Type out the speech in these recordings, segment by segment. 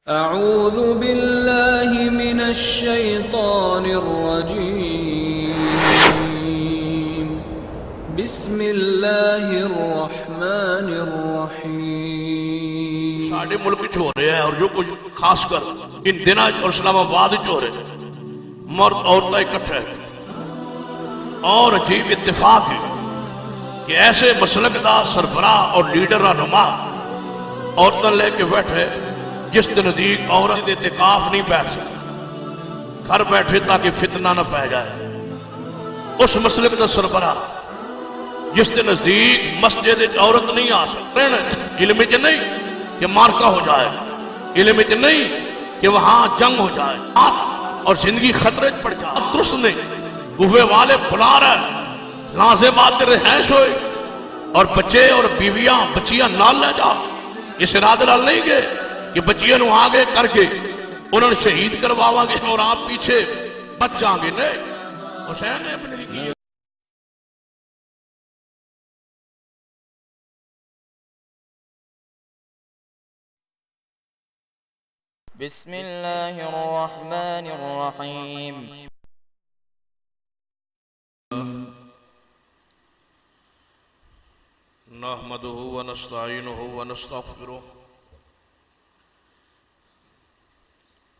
اعوذ باللہ من الشیطان الرجیم بسم اللہ الرحمن الرحیم۔ ساڑھے ملک چ ہو رہے ہیں اور جو کچھ خاص کر ان دنوں اور اسلام آباد چ ہو رہے ہیں، مرد عورتیں اکٹھے ہیں اور عجیب اتفاق ہے کہ ایسے مسلک دا سربراہ اور لیڈر رہنما عورتیں لے کے بیٹھے جس کے نزدیک عورت اعتکاف نہیں بیٹھ سکتی، گھر بیٹھے تاکہ فتنہ نہ پہ جائے۔ اس مسلک دا سربراہ جس کے نزدیک مسجد عورت نہیں آ سکتے، علم چ نہیں کہ مارکا ہو جائے، علم چ نہیں کہ وہاں جنگ ہو جائے اور زندگی خطرے پڑ جائے، درست نہیں، گوہے والے بلا رہے لازمات رہائش ہوئے اور بچے اور بیویاں بچیاں نال لے جا، اس ارادے نال نہیں گئے کہ بچیاں نو آگے کر کے انہوں نے شہید کرواوا گے اور آپ پیچھے بچ جائیں گے۔ نہیں، حسین نے اپنے لیے بسم اللہ الرحمن الرحیم۔ نحمده ونستعینه ونستغفره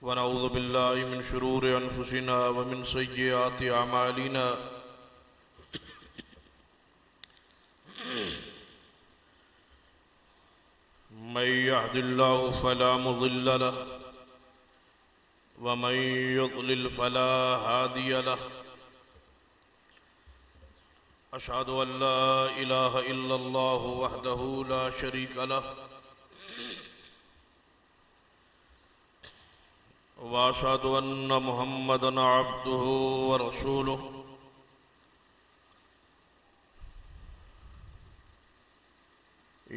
ونعوذ باللہ من شرور انفسنا ومن سیئات اعمالنا من يهد الله فلا مضل له ومن يضلل فلا هادي له، أشهد أن لا إله إلا الله وحده لا شريك له وأشهد أن محمدًا عبده ورسوله۔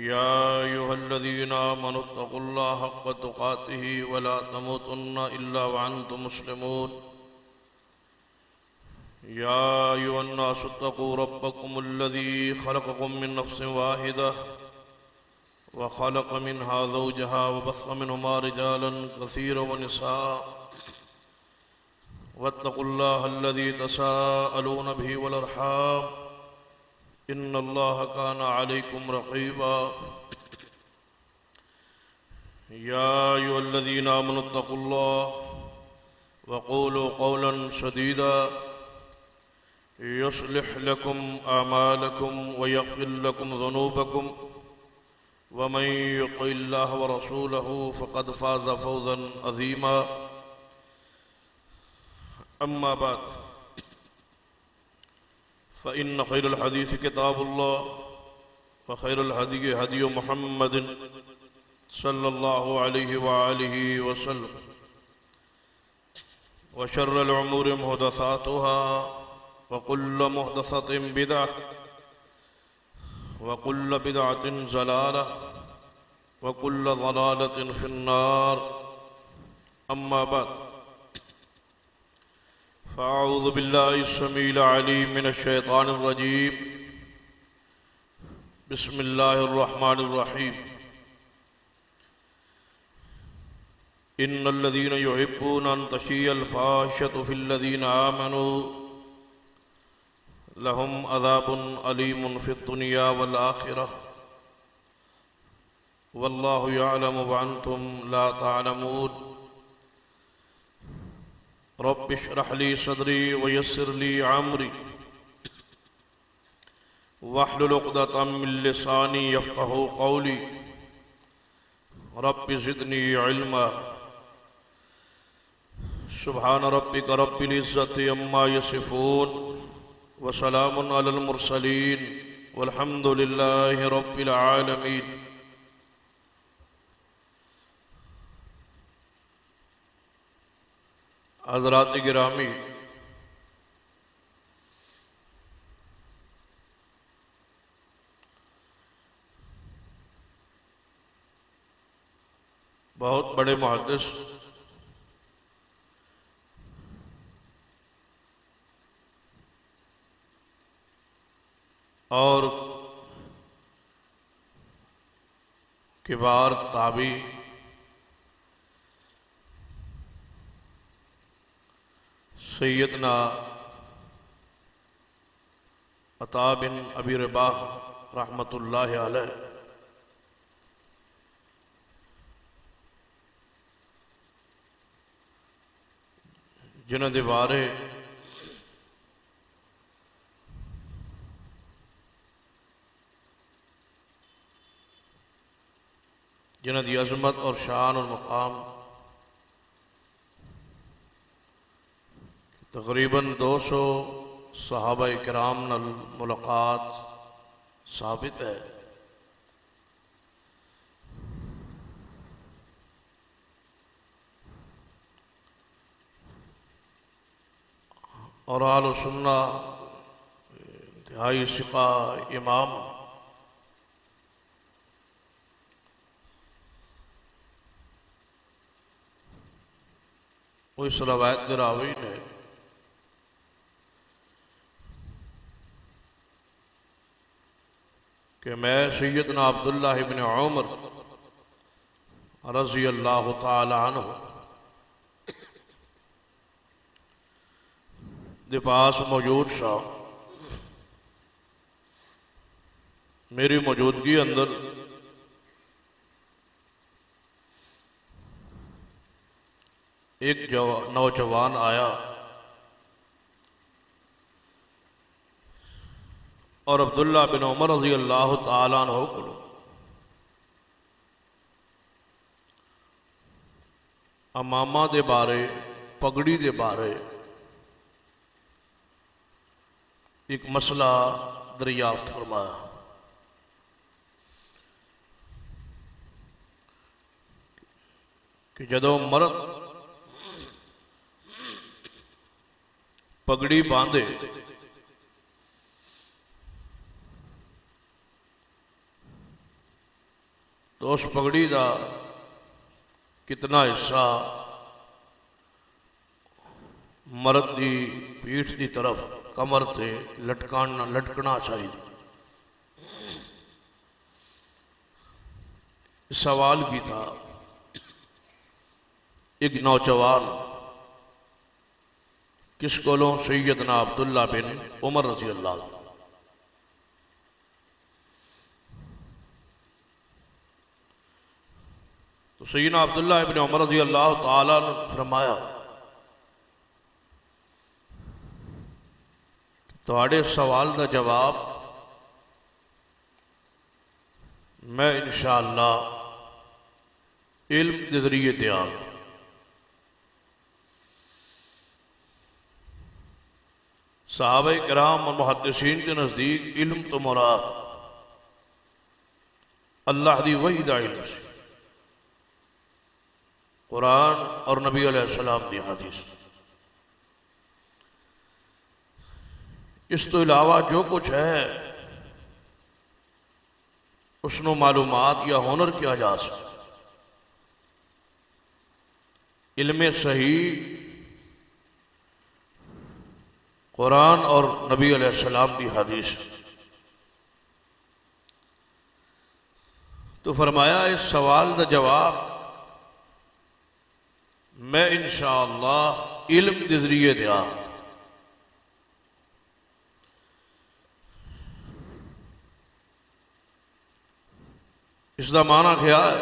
يا أيها الذين آمنوا اتقوا الله حق تقاته ولا تموتن إلا وأنتم مسلمون۔ يا أيها الناس اتقوا ربكم الذي خلقكم من نفس واحدة وخلق منها زوجها وبث منهما رجالا كثيرا ونساء، واتقوا الله الذي تساءلون به والأرحام إن الله كان عليكم رقيبا۔ يا أيها الذين آمنوا اتقوا الله وقولوا قولا سديدا يصلح لكم أعمالكم ويغفر لكم ذنوبكم ومن يطع الله ورسوله فقد فاز فوزا عظيما۔ أما بعد فإن خير الحديث كتاب الله وخير الهدي هدي محمد صلى الله عليه وآله وسلم، وشر الأمور محدثاتها وكل محدثة بدعة وكل بدعة ضلالة وكل ضلالة في النار۔ أما بعد فأعوذ بالله السميع العليم من الشيطان الرجيم، بسم الله الرحمن الرحيم۔ إن الذين يحبون أن تشيع الفاحشة في الذين آمنوا لهم عذاب أليم في الدنيا والآخرة والله يعلم وأنتم لا تعلمون۔ رب اشرح لي صدري ويسر لي أمري واحلل عقدة من لساني يفقهوا قولي رب زدني علما۔ سبحان ربك رب العزة عما يصفون وسلام على المرسلين والحمد لله رب العالمين۔ حضرات گرامی، بہت بڑے محدث اور کبار تابعی سیدنا عطا بن ابی رباح رحمت اللہ علیہ جنہاں دے بارے جنہاں دی عظمت اور شان اور مقام تقریباً 200 صحابہ کرام نال ملاقات ثابت ہے۔ اور اہل سنہ انتہائی ثقہ امام وہ اس روایت کے راوی نے کہ میں سیدنا عبداللہ بن عمر رضی اللہ تعالی عنہ دے پاس موجود سا، میری موجودگی اندر ایک نوجوان آیا اور عبداللہ بن عمر رضی اللہ تعالیٰ عنہ کو امامہ دے بارے پگڑی دے بارے ایک مسئلہ دریافت فرمایا کہ جدو مرد پگڑی باندھے تو اس پگڑی دا کتنا حصہ مرد دی پیٹھ دی طرف کمر سے لٹکنا چاہیے۔ سوال کی تھا ایک نوجوان کس کولوں سیدنا عبداللہ بن عمر رضی اللہ عنہ۔ تو سیدنا عبداللہ بن عمر رضی اللہ تعالیٰ نے فرمایا تواڈے سوال دا جواب میں انشاءاللہ علم دے ذریعے دیا۔ صحابہ کرام اور محدثین کے نزدیک علم تو مراد اللہ دی وحی دا علم سے، قرآن اور نبی علیہ السلام دی حدیث۔ اس تو علاوہ جو کچھ ہے اس نو معلومات یا ہنر کیا جا سکتا۔ علم صحیح قرآن اور نبی علیہ السلام کی حدیث۔ تو فرمایا اس سوال دا جواب میں انشاءاللہ علم دے ذریعے دیا۔ اس دا معنی کیا ہے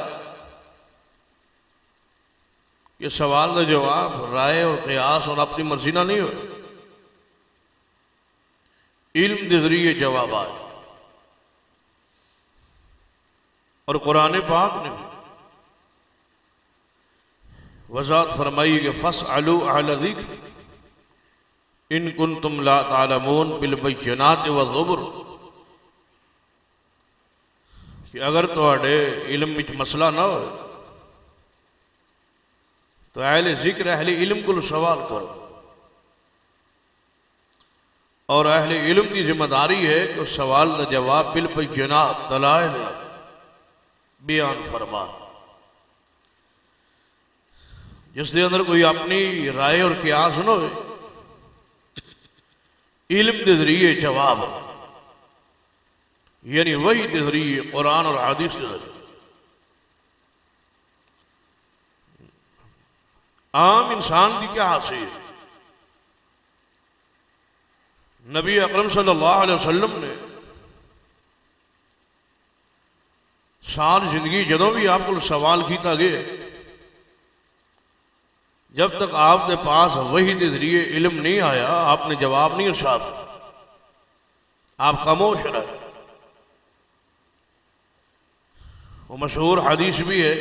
کہ سوال دا جواب رائے اور قیاس اور اپنی مرضی نہ نہیں ہوئے، علم دے ذریعے جواب آئے۔ اور قرآن پاک نے وضاحت فرمائی کہ فَاسْأَلُوا أَهْلَ الذِّكْرِ إِن كُنتُمْ لَا تَعْلَمُونَ بِالْبَيِّنَاتِ وَالزُّبُرِ، کہ اگر تواڈے علم وچ مسئلہ نہ ہو تو اہل ذکر اہل علم کو سوال کرو، اور اہل علم کی ذمہ داری ہے کہ اس سوال کا جواب بالبینات دلائل بیان فرما۔ جس دے اندر کوئی اپنی رائے اور قیاس نہ ہوئے، علم دے ذریعے جواب، یعنی وحی دے ذریعے قرآن اور حدیث دے ذریعے۔ عام انسان کی کیا حیثیت ہے؟ نبی اکرم صلی اللہ علیہ وسلم نے ساری زندگی جدوں بھی آپ کو سوال کیتا گیا جب تک آپ کے پاس وحی کے ذریعے علم نہیں آیا آپ نے جواب نہیں ارشاد، آپ خاموش رہے۔ وہ مشہور حدیث بھی ہے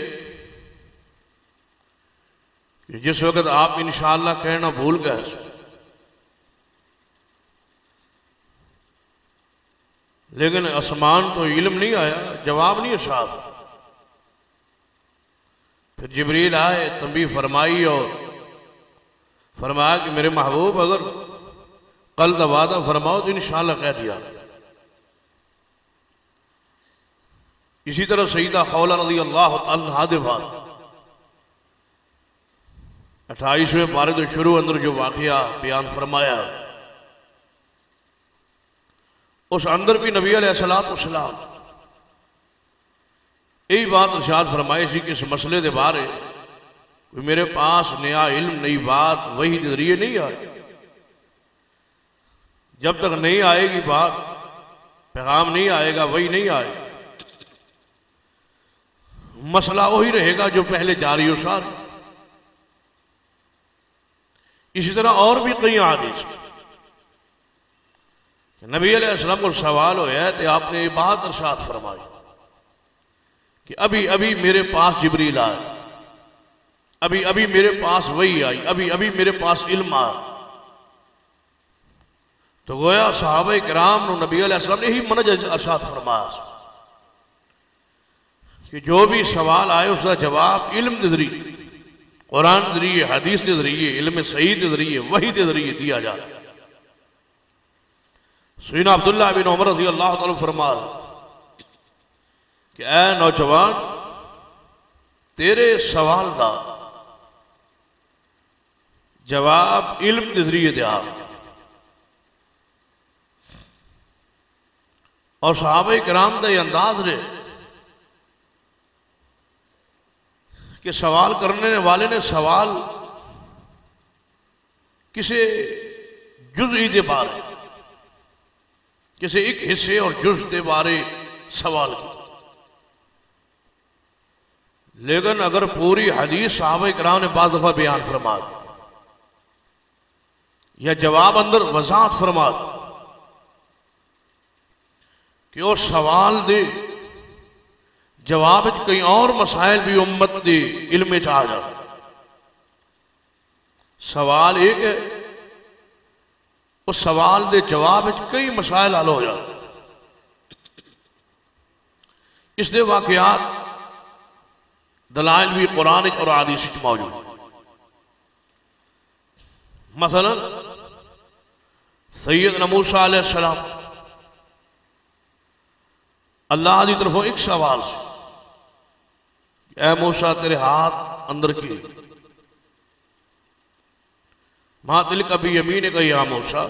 کہ جس وقت آپ انشاءاللہ کہنا بھول گئے لیکن آسمان تو علم نہیں آیا، جواب نہیں ارشاد۔ پھر جبریل آئے، تنبیہ فرمائی اور فرمایا کہ میرے محبوب اگر کل کا وعدہ فرماؤ تو انشاءاللہ کہہ دیا۔ اسی طرح سیدہ خولہ رضی اللہ تعالیٰ عنہا دے بعد 28ویں پارے تو شروع اندر جو واقعہ بیان فرمایا اس اندر بھی نبی علیہ السلام یہی بات ارشاد فرمائی سی کہ اس مسئلے دے بارے کوئی میرے پاس نیا علم نئی بات وحی کے ذریعے نہیں آئے، جب تک نہیں آئے گی بات، پیغام نہیں آئے گا، وحی نہیں آئے، مسئلہ وہی رہے گا جو پہلے جاری و ساری۔ اسی طرح اور بھی کئی حدیث نبی علیہ السلام کو سوال ہوا ہے تو آپ نے یہ بات ارشاد فرمائی کہ ابھی میرے پاس جبریل آئے، ابھی میرے پاس وحی آئی، ابھی میرے پاس علم آیا۔ تو گویا صحابہ کرام نے نبی علیہ السلام نے یہی منہج ارشاد فرمایا کہ جو بھی سوال آئے اس کا جواب علم کے ذریعے، قرآن کے ذریعے، حدیث کے ذریعے، علم صحیح کے ذریعے، وحی کے ذریعے دیا جائے۔ سیدنا عبداللہ بن عمر رضی اللہ تعالیٰ فرما کہ اے نوجوان تیرے سوال کا جواب علم کے ذریعے دیا۔ اور صحابہ کرام کا یہ انداز رہے کہ سوال کرنے والے نے سوال کسی جزئی دے بارے، کسی ایک حصے اور جز دے بارے سوال کی، لیکن اگر پوری حدیث صحابہ کرام نے بعض دفعہ بیان فرما دی یا جواب اندر وضاحت فرما دی کہ وہ سوال دے جواب کئی اور مسائل بھی امت دے علم چاہ جا۔ سوال ایک ہے، اس سوال دے جواب کئی مسائل حل ہو جا۔ اس دے واقعات دلائل بھی قرآن اور حدیث موجود۔ مثلا سیدنا موسیٰ علیہ السلام اللہ کی طرفوں ایک سوال سے، اے موسیٰ تیرے ہاتھ اندر کی، ماں تلک ابی یمینک یا موسیٰ،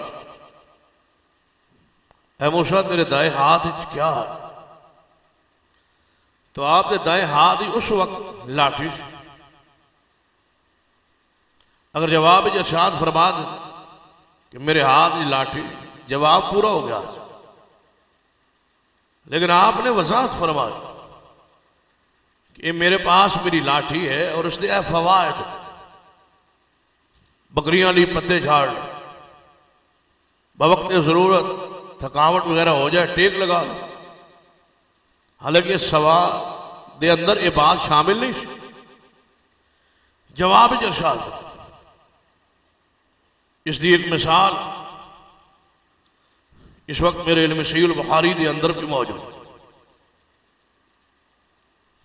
اے موسیٰ تیرے دائیں ہاتھ کیا ہے؟ تو آپ نے دائیں ہاتھ اس وقت لاٹھی، اگر جواب ارشاد فرما دے کہ میرے ہاتھ لاٹھی، جواب پورا ہو گیا، لیکن آپ نے وضاحت فرمائی کہ میرے پاس میری لاٹھی ہے اور اس نے فوائد، بکریاں لی پتے جھاڑ، بوقت ضرورت تھکاوٹ وغیرہ ہو جائے ٹیک لگا لو۔ حالانکہ سوال دے اندر یہ بات شامل نہیں، جواب ارشاد۔ اس لیے ایک مثال اس وقت میرے علم صحیح البخاری دے اندر بھی موجود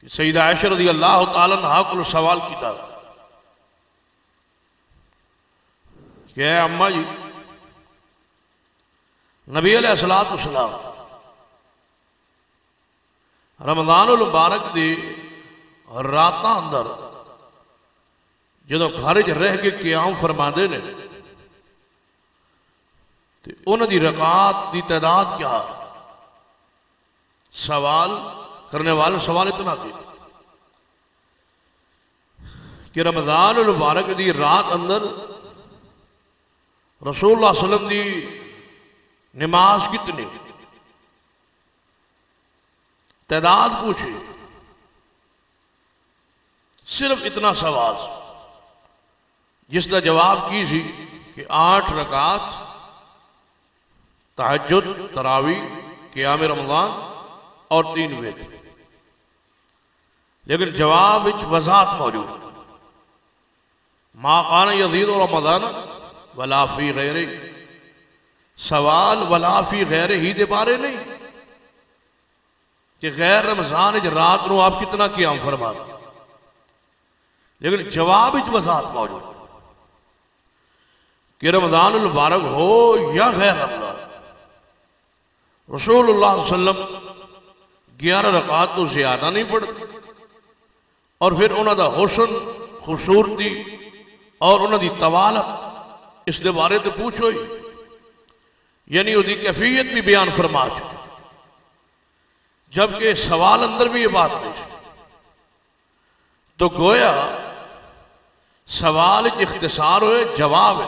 کہ سیدہ عائشہ رضی اللہ تعالیٰ عنہا کو سوال کیتا کہ اے اماں جی، نبی علیہ السلام رمضان المبارک دی راتاں اندر جدو گھر رہ کے قیام فرما دے نے انہوں دی رکعات دی تعداد کیا؟ سوال کرنے والے سوال اتنا کی کہ رمضان المبارک دی رات اندر رسول اللہ صلی اللہ علیہ وسلم دی نماز کتنی، تعداد پوچھی، صرف اتنا سوال جس کا جواب کی سی کہ 8 رکعات تہجد تراویح قیام رمضان اور 3 وتر، لیکن جواب وچ وضاحت موجود، ما کان یزید رمضان ولا فی غیرہ، سوال ولا فی غیرہ ہی دے بارے نہیں کہ غیر رمضان رات نو آپ کتنا قیام فرما، لیکن جواب وچ وضاحت موجود کہ رمضان المبارک ہو یا غیر رمضان، رسول اللہ صلی اللہ علیہ وسلم 11 رکعات تو زیادہ نہیں پڑھتے، اور پھر انہوں دا حسن خوبصورتی اور انہوں دی طوالت اس دے بارے تو پوچھو ہی، یعنی وہ دی کیفیت بھی بیان فرما چکے، جبکہ سوال اندر بھی یہ بات نہیں، تو گویا سوال اختصار ہوئے جواب ہے،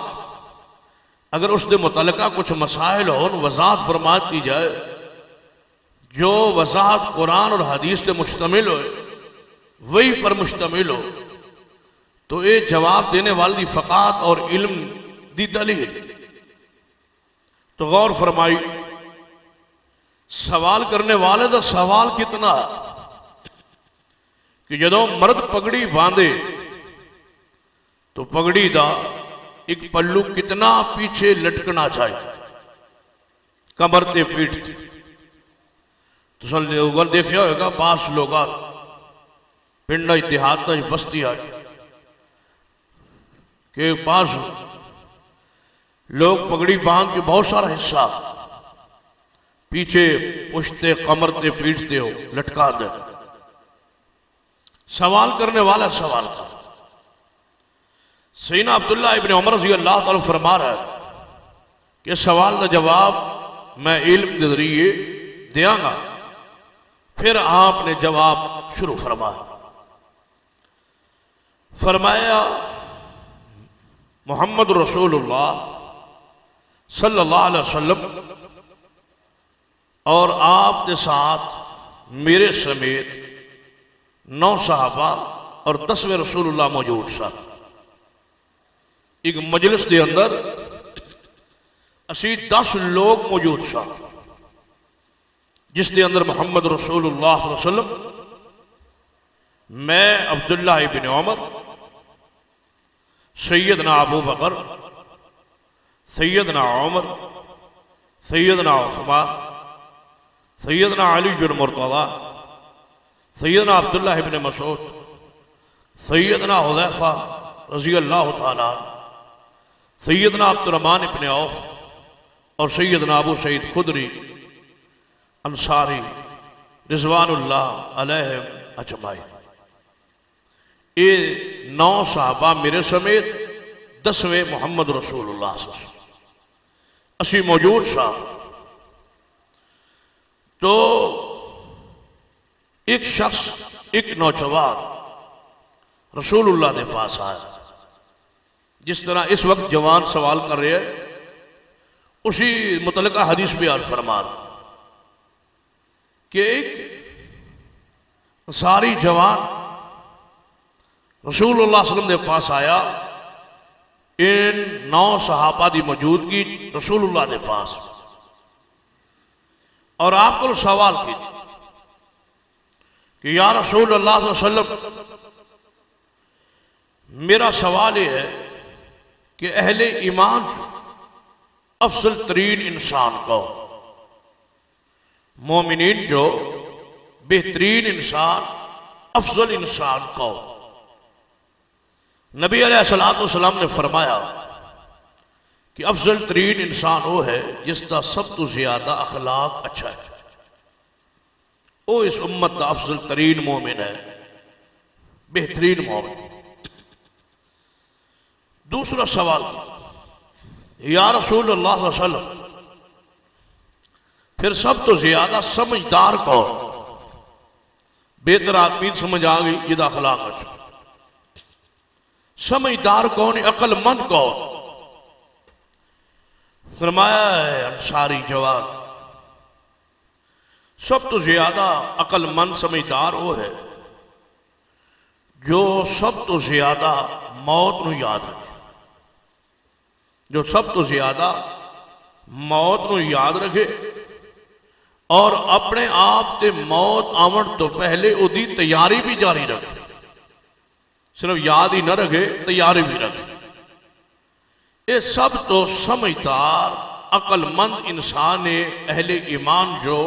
اگر اس دے متعلقہ کچھ مسائل ہون وضاحت فرمات کی جائے، جو وضاحت قرآن اور حدیث تے مشتمل ہوئے وہی پر مشتمل ہو، تو یہ جواب دینے والی فقاہت اور علم دی دلیل۔ تو غور فرمائی، سوال کرنے والے دا سوال کتنا کہ جدوں مرد پگڑی باندھے تو پگڑی دا ایک پلو کتنا پیچھے لٹکنا چاہیے، کمر تے پیٹھ تے، تو سن لوگوں دیکھیا ہوئے گا بعض لوگاں پنڈا اتحاد بستی آئی کہ بعض لوگ پگڑی باندھ کے بہت سارا حصہ پیچھے پشتے کمر تے پیٹھتے ہو لٹکا دے، سوال کرنے والا سوال کر، سیدنا عبداللہ ابن عمر رضی اللہ تعالیٰ فرما رہا ہے کہ سوال کا جواب میں علم کے ذریعے دیاں گا، پھر آپ نے جواب شروع فرمایا محمد رسول اللہ صلی اللہ علیہ وسلم اور آپ کے ساتھ میرے سمیت 9 صحابہ اور 10ویں رسول اللہ موجود سا، ایک مجلس دے اندر اسی 10 لوگ موجود سا، جس دے اندر محمد رسول اللہ صلی اللہ علیہ وسلم، میں عبداللہ ابن عمر، سیدنا ابو بکر، سیدنا عمر، سیدنا عثمان، سیدنا علی بن مرتضی، سیدنا عبداللہ ابن مسعود، سیدنا حذیفہ رضی اللہ تعالیٰ، سیدنا عبد الرحمن ابن عوف اور سیدنا ابو سعید خدری انصاری رضوان اللہ علیہ اجمعین، یہ 9 صحابہ میرے سمیت 10ویں محمد رسول اللہ صلی اللہ علیہ وسلم اسی موجود سا، تو ایک شخص، ایک نوجوان رسول اللہ دے پاس آیا، جس طرح اس وقت جوان سوال کر رہے ہیں اسی متعلقہ حدیث بیان فرما رہا کہ ایک ساری جوان رسول اللہ صلی اللہ علیہ وسلم دے پاس آیا، ان 9 صحابہ دی موجودگی رسول اللہ دے پاس، اور آپ کو سوال کی کہ یا رسول اللہ صلی اللہ علیہ وسلم، میرا سوال یہ ہے کہ اہل ایمان افضل ترین انسان کو، مومنین جو بہترین انسان، افضل انسان کو، نبی علیہ السلام نے فرمایا کہ افضل ترین انسان وہ ہے جس کا سب تو زیادہ اخلاق اچھا ہے، وہ اس امت کا افضل ترین مومن ہے، بہترین مومن۔ دوسرا سوال، یا رسول اللہ صلی اللہ علیہ وسلم، پھر سب تو زیادہ سمجھدار کون؟ بہتر آدمی سمجھ آ گئی یہ اخلاق اچھا، سمجھدار کون، عقل مند کون؟ فرمایا ہے انصاری جوان سب تو زیادہ عقل مند سمجھدار وہ ہے جو سب تو زیادہ موت نو یاد رکھے، جو سب تو زیادہ موت نو یاد رکھے اور اپنے آپ تے موت آمن تو پہلے او دی تیاری بھی جاری رکھے، صرف یاد ہی نہ رکھے تیاری بھی رکھے۔ یہ سب تو سمجھدار عقل مند انسان اہل ایمان جو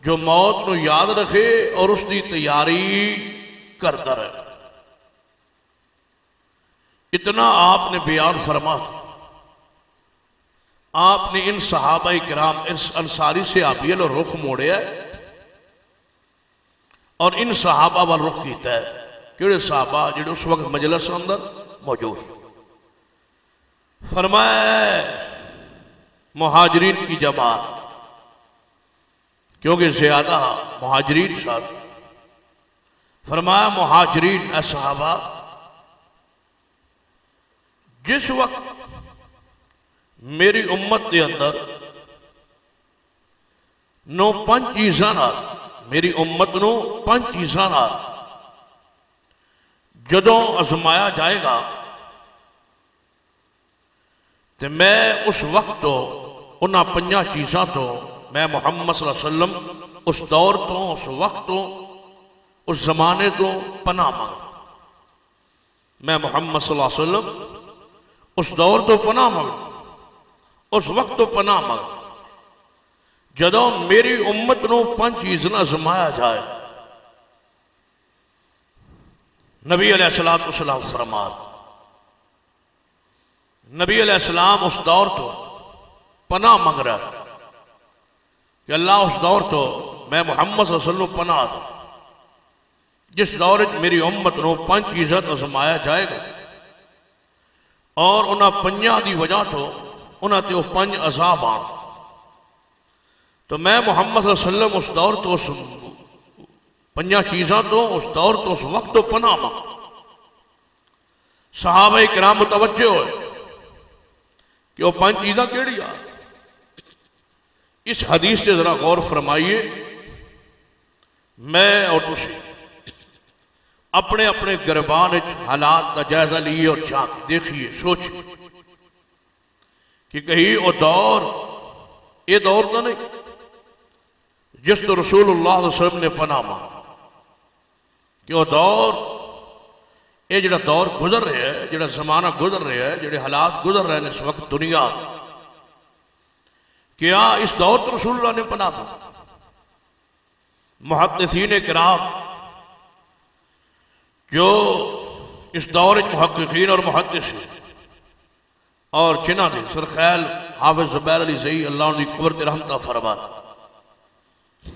موت نو یاد رکھے اور اس دی تیاری کرتا رہے۔ اتنا آپ نے بیان فرما، آپ نے ان صحابہ کرام اس انصاری سے آبیل اور رخ موڑے ہے اور ان صحابہ وال رخ کیتا ہے کیڑے صحابہ جڑے اس وقت مجلس اندر موجود۔ فرمایا ہے مہاجرین کی جماعت، کیونکہ زیادہ مہاجرین ساتھ، فرمایا مہاجرین اے صحابہ جس وقت میری امت دے اندر نو پنج چیزاں نال، میری امت نو پنج چیزاں نال جدوں آزمایا جائے گا تو میں اس وقت تو انہاں پنجاں چیزاں تو میں محمد صلی اللہ علیہ وسلم اس دور تو اس وقت تو اس زمانے تو پناہ مانگ، میں محمد صلی اللہ علیہ وسلم اس دور تو پناہ مانگ، اس وقت تو پناہ مانگ جدوں میری امت نو پنج چیزاں آزمایا جائے۔ نبی علیہ السلام فرما، نبی علیہ السلام اس دور تو پناہ مانگ رہا ہے کہ اللہ اس دور تو میں محمد صلی اللہ علیہ وسلم پناہ دوں جس دور میری امت نو پنج چیزاں آزمایا جائے گا اور انہاں پنجاں دی وجہ تو انہاں تے وہ پنج عذاب آن، تو میں محمد صلی اللہ علیہ وسلم اس دور تو اس پنجاں چیزاں تو اس دور تو اس وقت تو پناہ مانگ۔ صحابہ کرام متوجہ ہوئے کہ وہ پنج چیزاں کیڑی آ، اس حدیث سے ذرا غور فرمائیے۔ میں اور تسی اپنے اپنے گربان حالات کا جائزہ لیے اور چاک دیکھیے، سوچیے کہ کہیں وہ دور یہ دور تو نہیں جس تو رسول اللہ صلی اللہ علیہ وسلم نے پناہ مانگ، کہ وہ دور یہ جڑا دور گزر رہے ہے، جڑا زمانہ گزر رہے ہے، جڑے حالات گزر رہے ہیں اس وقت دنیا، کیا اس دور تو رسول اللہ نے پناہ مانگ؟ محدثین کرام جو اس دور محققین اور محدثین اور چنہ دے سرخیل حافظ زبیر علی زئی اللہ انہوں نے قبرت رحمتہ فرما،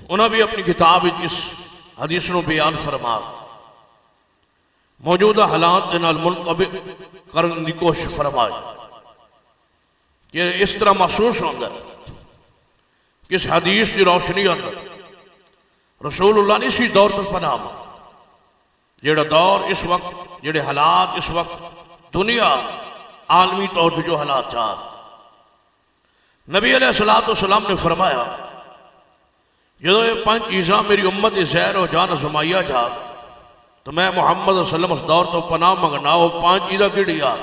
انہوں بھی اپنی کتاب اس حدیث نو بیان فرما، موجودہ حالات دنال منطبق کرن دی کوشش فرمائے کہ اس طرح محسوس ہوندہ ہے کہ اس حدیث کی روشنی اندر رسول اللہ نے اسی دور پر پناہ مانگ، جڑا دور اس وقت، جڑے حالات اس وقت دنیا عالمی طور سے جو حالات چاہ، نبی علیہ السلام نے فرمایا جدو یہ پانچ چیزاں میری امت زہر و جان آزمائیا جا تو میں محمد صلی اللہ علیہ وسلم اس دور تو پناہ منگنا، وہ پانچ چیزاں کیڑی آ؟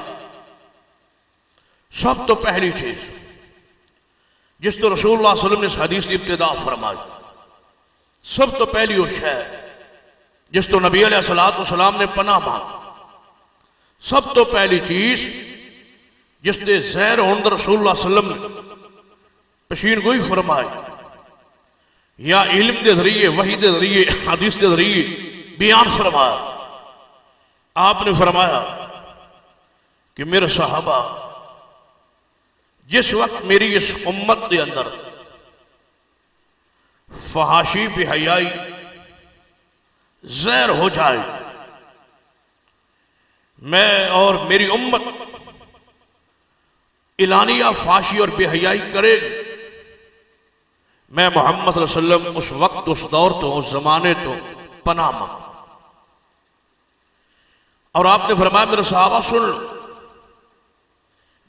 سب تو پہلی چیز جس تو رسول اللہ صلی اللہ علیہ وسلم نے اس حدیث کی ابتدا فرمائی، سب تو پہلی وہ شے جس تو نبی علیہ السلام نے پناہ مانگ، سب تو پہلی چیز جس نے زہر ہوندر رسول اللہ صلی اللہ علیہ وسلم نے پشین گوئی فرمائی یا علم دے ذریعے، وحی دے ذریعے، حدیث دے ذریعے بیان فرمایا، آپ نے فرمایا کہ میرے صحابہ جس وقت میری اس امت دے اندر فحاشی بے حیائی زہر ہو جائے، میں اور میری امت اعلانیہ فحاشی اور بے حیائی کرے، میں محمد صلی اللہ علیہ وسلم اس وقت، اس دور تو، اس زمانے تو پناہ مانگ۔ اور آپ نے فرمایا میرے صحابہ سن لو،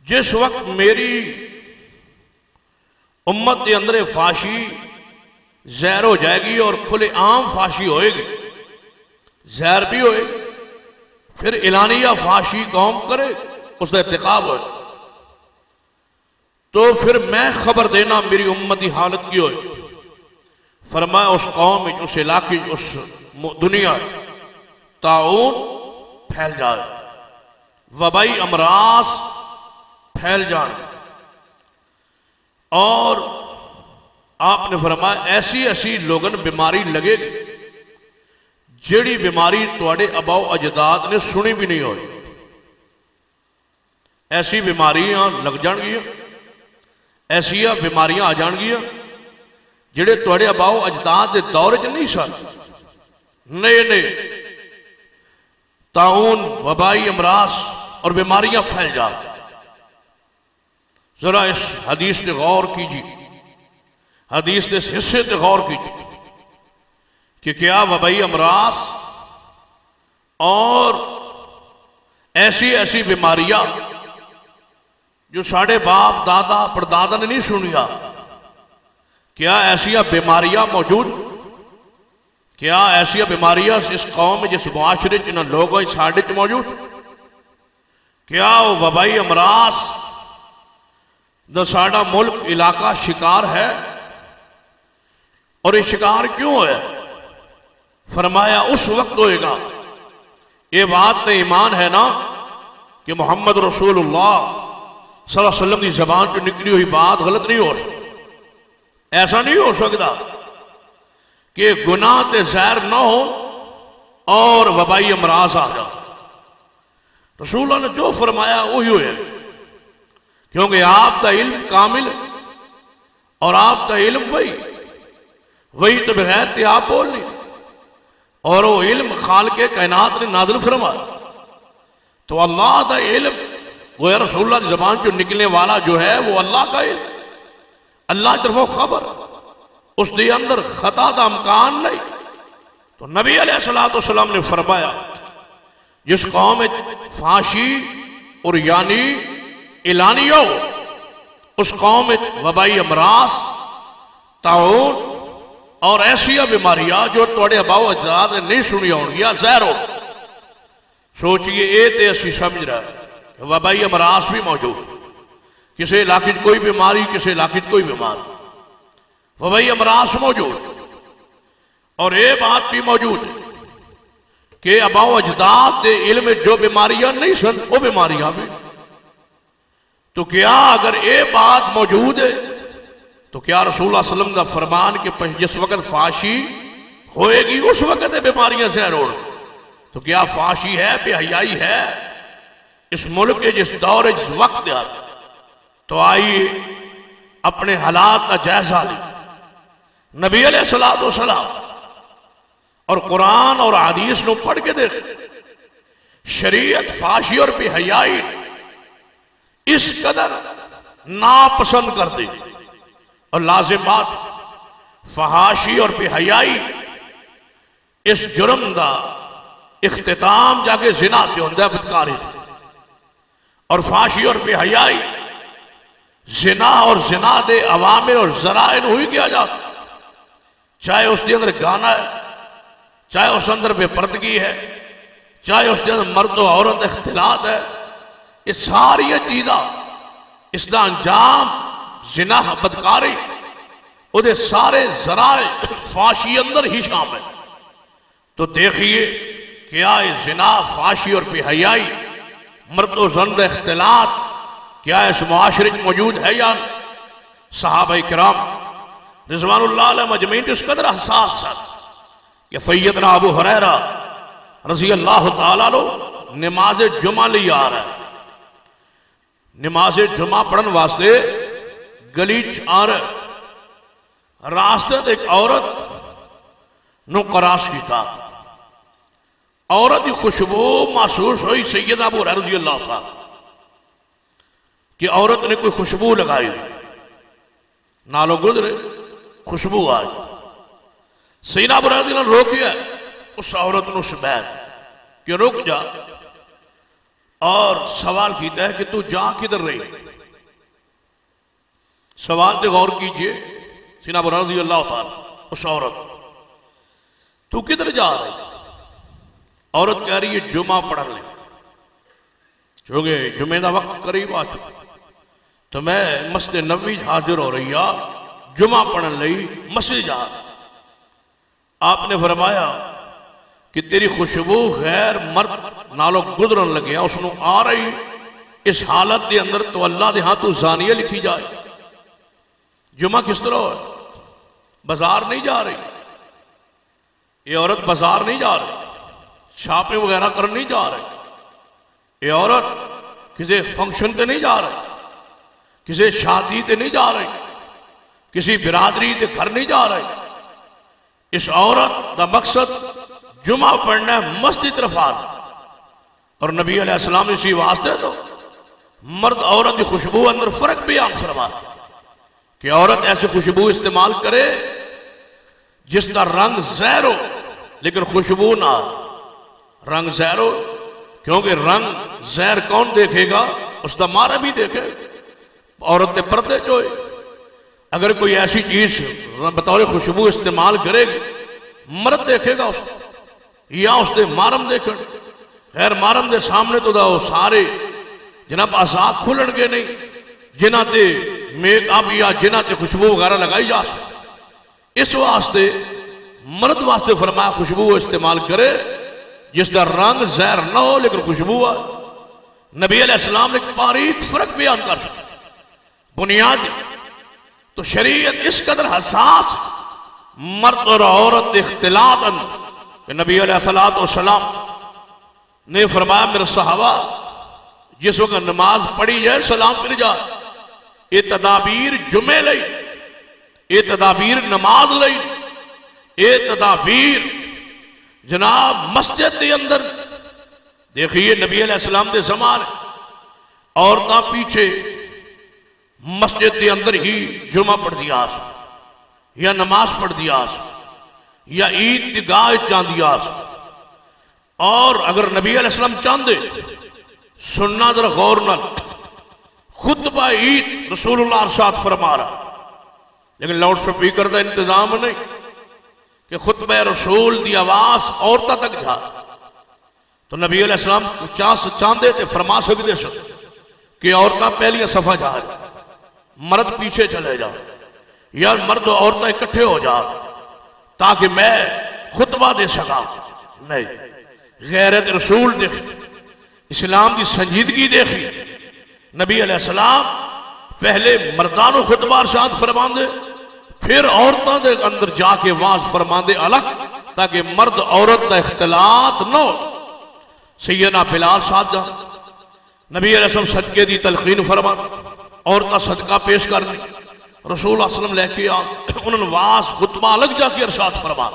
جس وقت میری امت کے اندر فاشی زہر ہو جائے گی اور کھلے عام فاشی ہوئے گی، زہر بھی ہوئے، پھر اعلانیہ فاشی قوم کرے، اس کا ارتکاب ہوئے، تو پھر میں خبر دینا میری امت کی حالت کی ہوئے۔ فرمایا اس قوم، اس علاقے، اس دنیا طاعون پھیل جائے، وبائی امراض پھیل جائے، اور آپ نے فرمایا ایسی ایسی لوگن بیماری لگے گی جیڑی بیماری تواڈے اباؤ اجداد نے سنی بھی نہیں ہوئی، ایسی بیماریاں لگ جان گیا، ایسی بیماریاں آ جان گیا جڑے تواڈے اباؤ اجداد دے دور چ نہیں سن، نئے نئے طاعون، وبائی امراض اور بیماریاں پھیل جا۔ ذرا اس حدیث پہ غور کیجیے، حدیث کے اس حصے پہ غور کیجیے کہ کیا وبائی امراض اور ایسی ایسی بیماریاں جو ساڑھے باپ دادا پردادا نے نہیں سنیا، کیا ایسیا بیماریاں موجود، کیا ایسیا بیماریاں اس قوم میں، جس معاشرے جنہاں لوگوں ساڑھے چ موجود، کیا وہ وبائی امراض دا ساڑھا ملک علاقہ شکار ہے، اور یہ شکار کیوں ہے؟ فرمایا اس وقت ہوئے گا، یہ بات تے ایمان ہے نا کہ محمد رسول اللہ صلی اللہ علیہ وسلم کی زبان جو نکلی ہوئی بات غلط نہیں ہو سکتا، ایسا نہیں ہو سکتا کہ گناہ تے زہر نہ ہو اور وبائی امراض آ جا۔ رسول اللہ نے جو فرمایا وہی ہوئے، کیونکہ آپ کا علم کامل ہے اور آپ کا علم وہی تو بغیر تے آپ بول نہیں، اور وہ علم خالق کائنات نے نازل فرمایا، تو اللہ کا علم گویا رسول اللہ کی زبان جو نکلنے والا جو ہے وہ اللہ کا علم، اللہ کی طرف خبر، اس دے اندر خطا دا امکان نہیں۔ تو نبی علیہ السلام نے فرمایا جس قوم میں فاشی اور یعنی اعلانیہ ہو، اس قوم میں وبائی امراض، طاعون اور ایسی بیماریاں جو تواڈے اباؤ اجداد نے نہیں سنی ہونگی، زہر ہو۔ سوچئے اے تے اسی سمجھ رہا ہے وبائی امراض بھی موجود، کسی علاقے کوئی بیماری، کسی علاقے کوئی بیماری، وبائی امراض موجود، اور یہ بات بھی موجود ہے کہ اباؤ اجداد دے علم میں جو بیماریاں نہیں سن وہ بیماریاں بھی۔ تو کیا اگر یہ بات موجود ہے تو کیا رسول اللہ صلی اللہ علیہ وسلم کا فرمان کہ جس وقت فاشی ہوئے گی اس وقت بیماریاں زہر ہو، تو کیا فاشی ہے، بے حیائی ہے اس ملک کے جس دور جس وقت دیا؟ تو آئیے اپنے حالات کا جائزہ لیں۔ نبی علیہ السلام اور قرآن اور حدیث نو پڑھ کے دیکھ، شریعت فاشی اور بے حیائی اس قدر ناپسند کر دی، اور لازم بات فحاشی اور بے حیائی اس جرم دا اختتام جا کے زنا تے ہوندہ ہے، بدکاری تھی، اور فحاشی اور بے حیائی زنا اور زنا دے عوامل اور ذرائع ہوئی کیا جاتا، چاہے اس دے اندر گانا ہے، چاہے اس اندر بے پردگی ہے، چاہے اس دے اندر مرد و عورت اختلاط ہے، یہ ساری چیزاں اس دا انجام زنا بدکاری، وہ دے سارے ذرائع فحاشی اندر ہی شامل۔ تو دیکھئے کیا یہ زنا، فحاشی اور بے حیائی، مرد و زن اختلاط کیا اس معاشرے میں موجود ہے یا نہیں؟ صحابہ کرام رضوان اللہ علیہ مجمعین اس قدر حساس تھا کہ سیدنا ابو ہریرہ رضی اللہ تعالیٰ عنہ نماز جمعہ لے آ رہا ہے، نماز جمعہ پڑھن واسطے گلیچ آ رہا، راستے ایک عورت نو قراش کی تھا، عورت کی خوشبو محسوس ہوئی سیدنا ابو ہریرہ رضی اللہ تعالیٰ کہ عورت نے کوئی خوشبو لگائی، نالو گزرے خوشبو آئی، سیدنا ابو ہریرہ رضی اللہ روک گیا اس عورت نے، اس بیت کہ رک جا، اور سوال کیتا ہے کہ تو جا کدھر رہی؟ سوال پہ غور کیجئے سینا ابو رضی اللہ تعالیٰ اس عورت تو کدھر جا رہی؟ عورت کہہ رہی ہے جمعہ پڑھ لیں چونکہ جمعہ دا وقت قریب آ چکا تو میں مسجد نبوی حاضر ہو رہی جمعہ پڑھن لئی مسجد جا آپ نے فرمایا کہ تیری خوشبو غیر مرد نالو گزرن لگیا اس نو آ رہی اس حالت دے اندر تو اللہ دے ہاں تو زانیہ لکھی جائے جمعہ کس طرح ہے بازار نہیں جا رہی یہ عورت بازار نہیں جا رہی شاپنگ وغیرہ کرنے نہیں جا رہی یہ عورت کسی فنکشن تے نہیں جا رہی کسی شادی تے نہیں جا رہی کسی برادری تے گھر نہیں جا رہی اس عورت دا مقصد جمعہ پڑھنا ہے مسجد طرف آنا اور نبی علیہ السلام نے اسی واسطے تو مرد عورت کی خوشبو اندر فرق بیان فرما کہ عورت ایسے خوشبو استعمال کرے جس کا رنگ زہر ہو لیکن خوشبو نہ رنگ زہر ہو کیونکہ رنگ زہر کون دیکھے گا اس کا مارا بھی دیکھے عورت نے پردے چوئے اگر کوئی ایسی چیز بطور خوشبو استعمال کرے گی مرد دیکھے گا اس یا اس دے مارم دیکھیں غیر مارم دے سامنے تو دا سارے جناب آزاد کھلن گے نہیں جنہ تے میک اپ یا جنہ تے خوشبو وغیرہ لگائی جا سکے اس واسطے مرد واسطے فرمایا خوشبو استعمال کرے جس دا رنگ زہر نہ ہو لیکن خوشبو ہے نبی علیہ السلام نے باریک فرق بیان کر سکے بنیاد تو شریعت اس قدر حساس مرد اور عورت اختلاطاً کہ نبی علیہ السلام نے فرمایا میرے صحابہ جس وقت نماز پڑھی جائے سلام پھر جائے یہ تدابیر جمعے لئی یہ تدابیر نماز لئی یہ تدابیر جناب مسجد کے اندر دیکھئے نبی علیہ السلام دے زمان عورتاں پیچھے مسجد کے اندر ہی جمعہ پڑھ دیا یا نماز پڑھ دیا یا عید دی گاہ چاندیا اور اگر نبی علیہ السلام چاندے سننا در غور نہ خطبہ عید رسول اللہ ارشاد فرما رہا لیکن لاؤڈ سپیکر دا انتظام نہیں کہ خطبہ رسول دی آواز عورتہ تک جا تو نبی علیہ السلام چاندے تھے فرما سکتے کہ عورتہ پہلی صفحہ جا رہی مرد پیچھے چلے جا یا مرد و عورتہ اکٹھے ہو جا تاکہ میں خطبہ دے سکا نہیں غیرت رسول دیکھ اسلام کی سنجیدگی دیکھی نبی علیہ السلام پہلے مردان و خطبہ ارشاد فرمان دے پھر عورتوں دے اندر جا کے واز فرمان دے الگ تاکہ مرد عورت دا اختلاط نہ ہو سیدنا بلال ساتھ جا نبی علیہ السلام صدقے دی تلقین فرمان عورتہ صدقہ پیش کرنی رسول اللہ علیہ وسلم لے کے انہوں نے واز خطبہ الگ جا کے ارشاد فرمان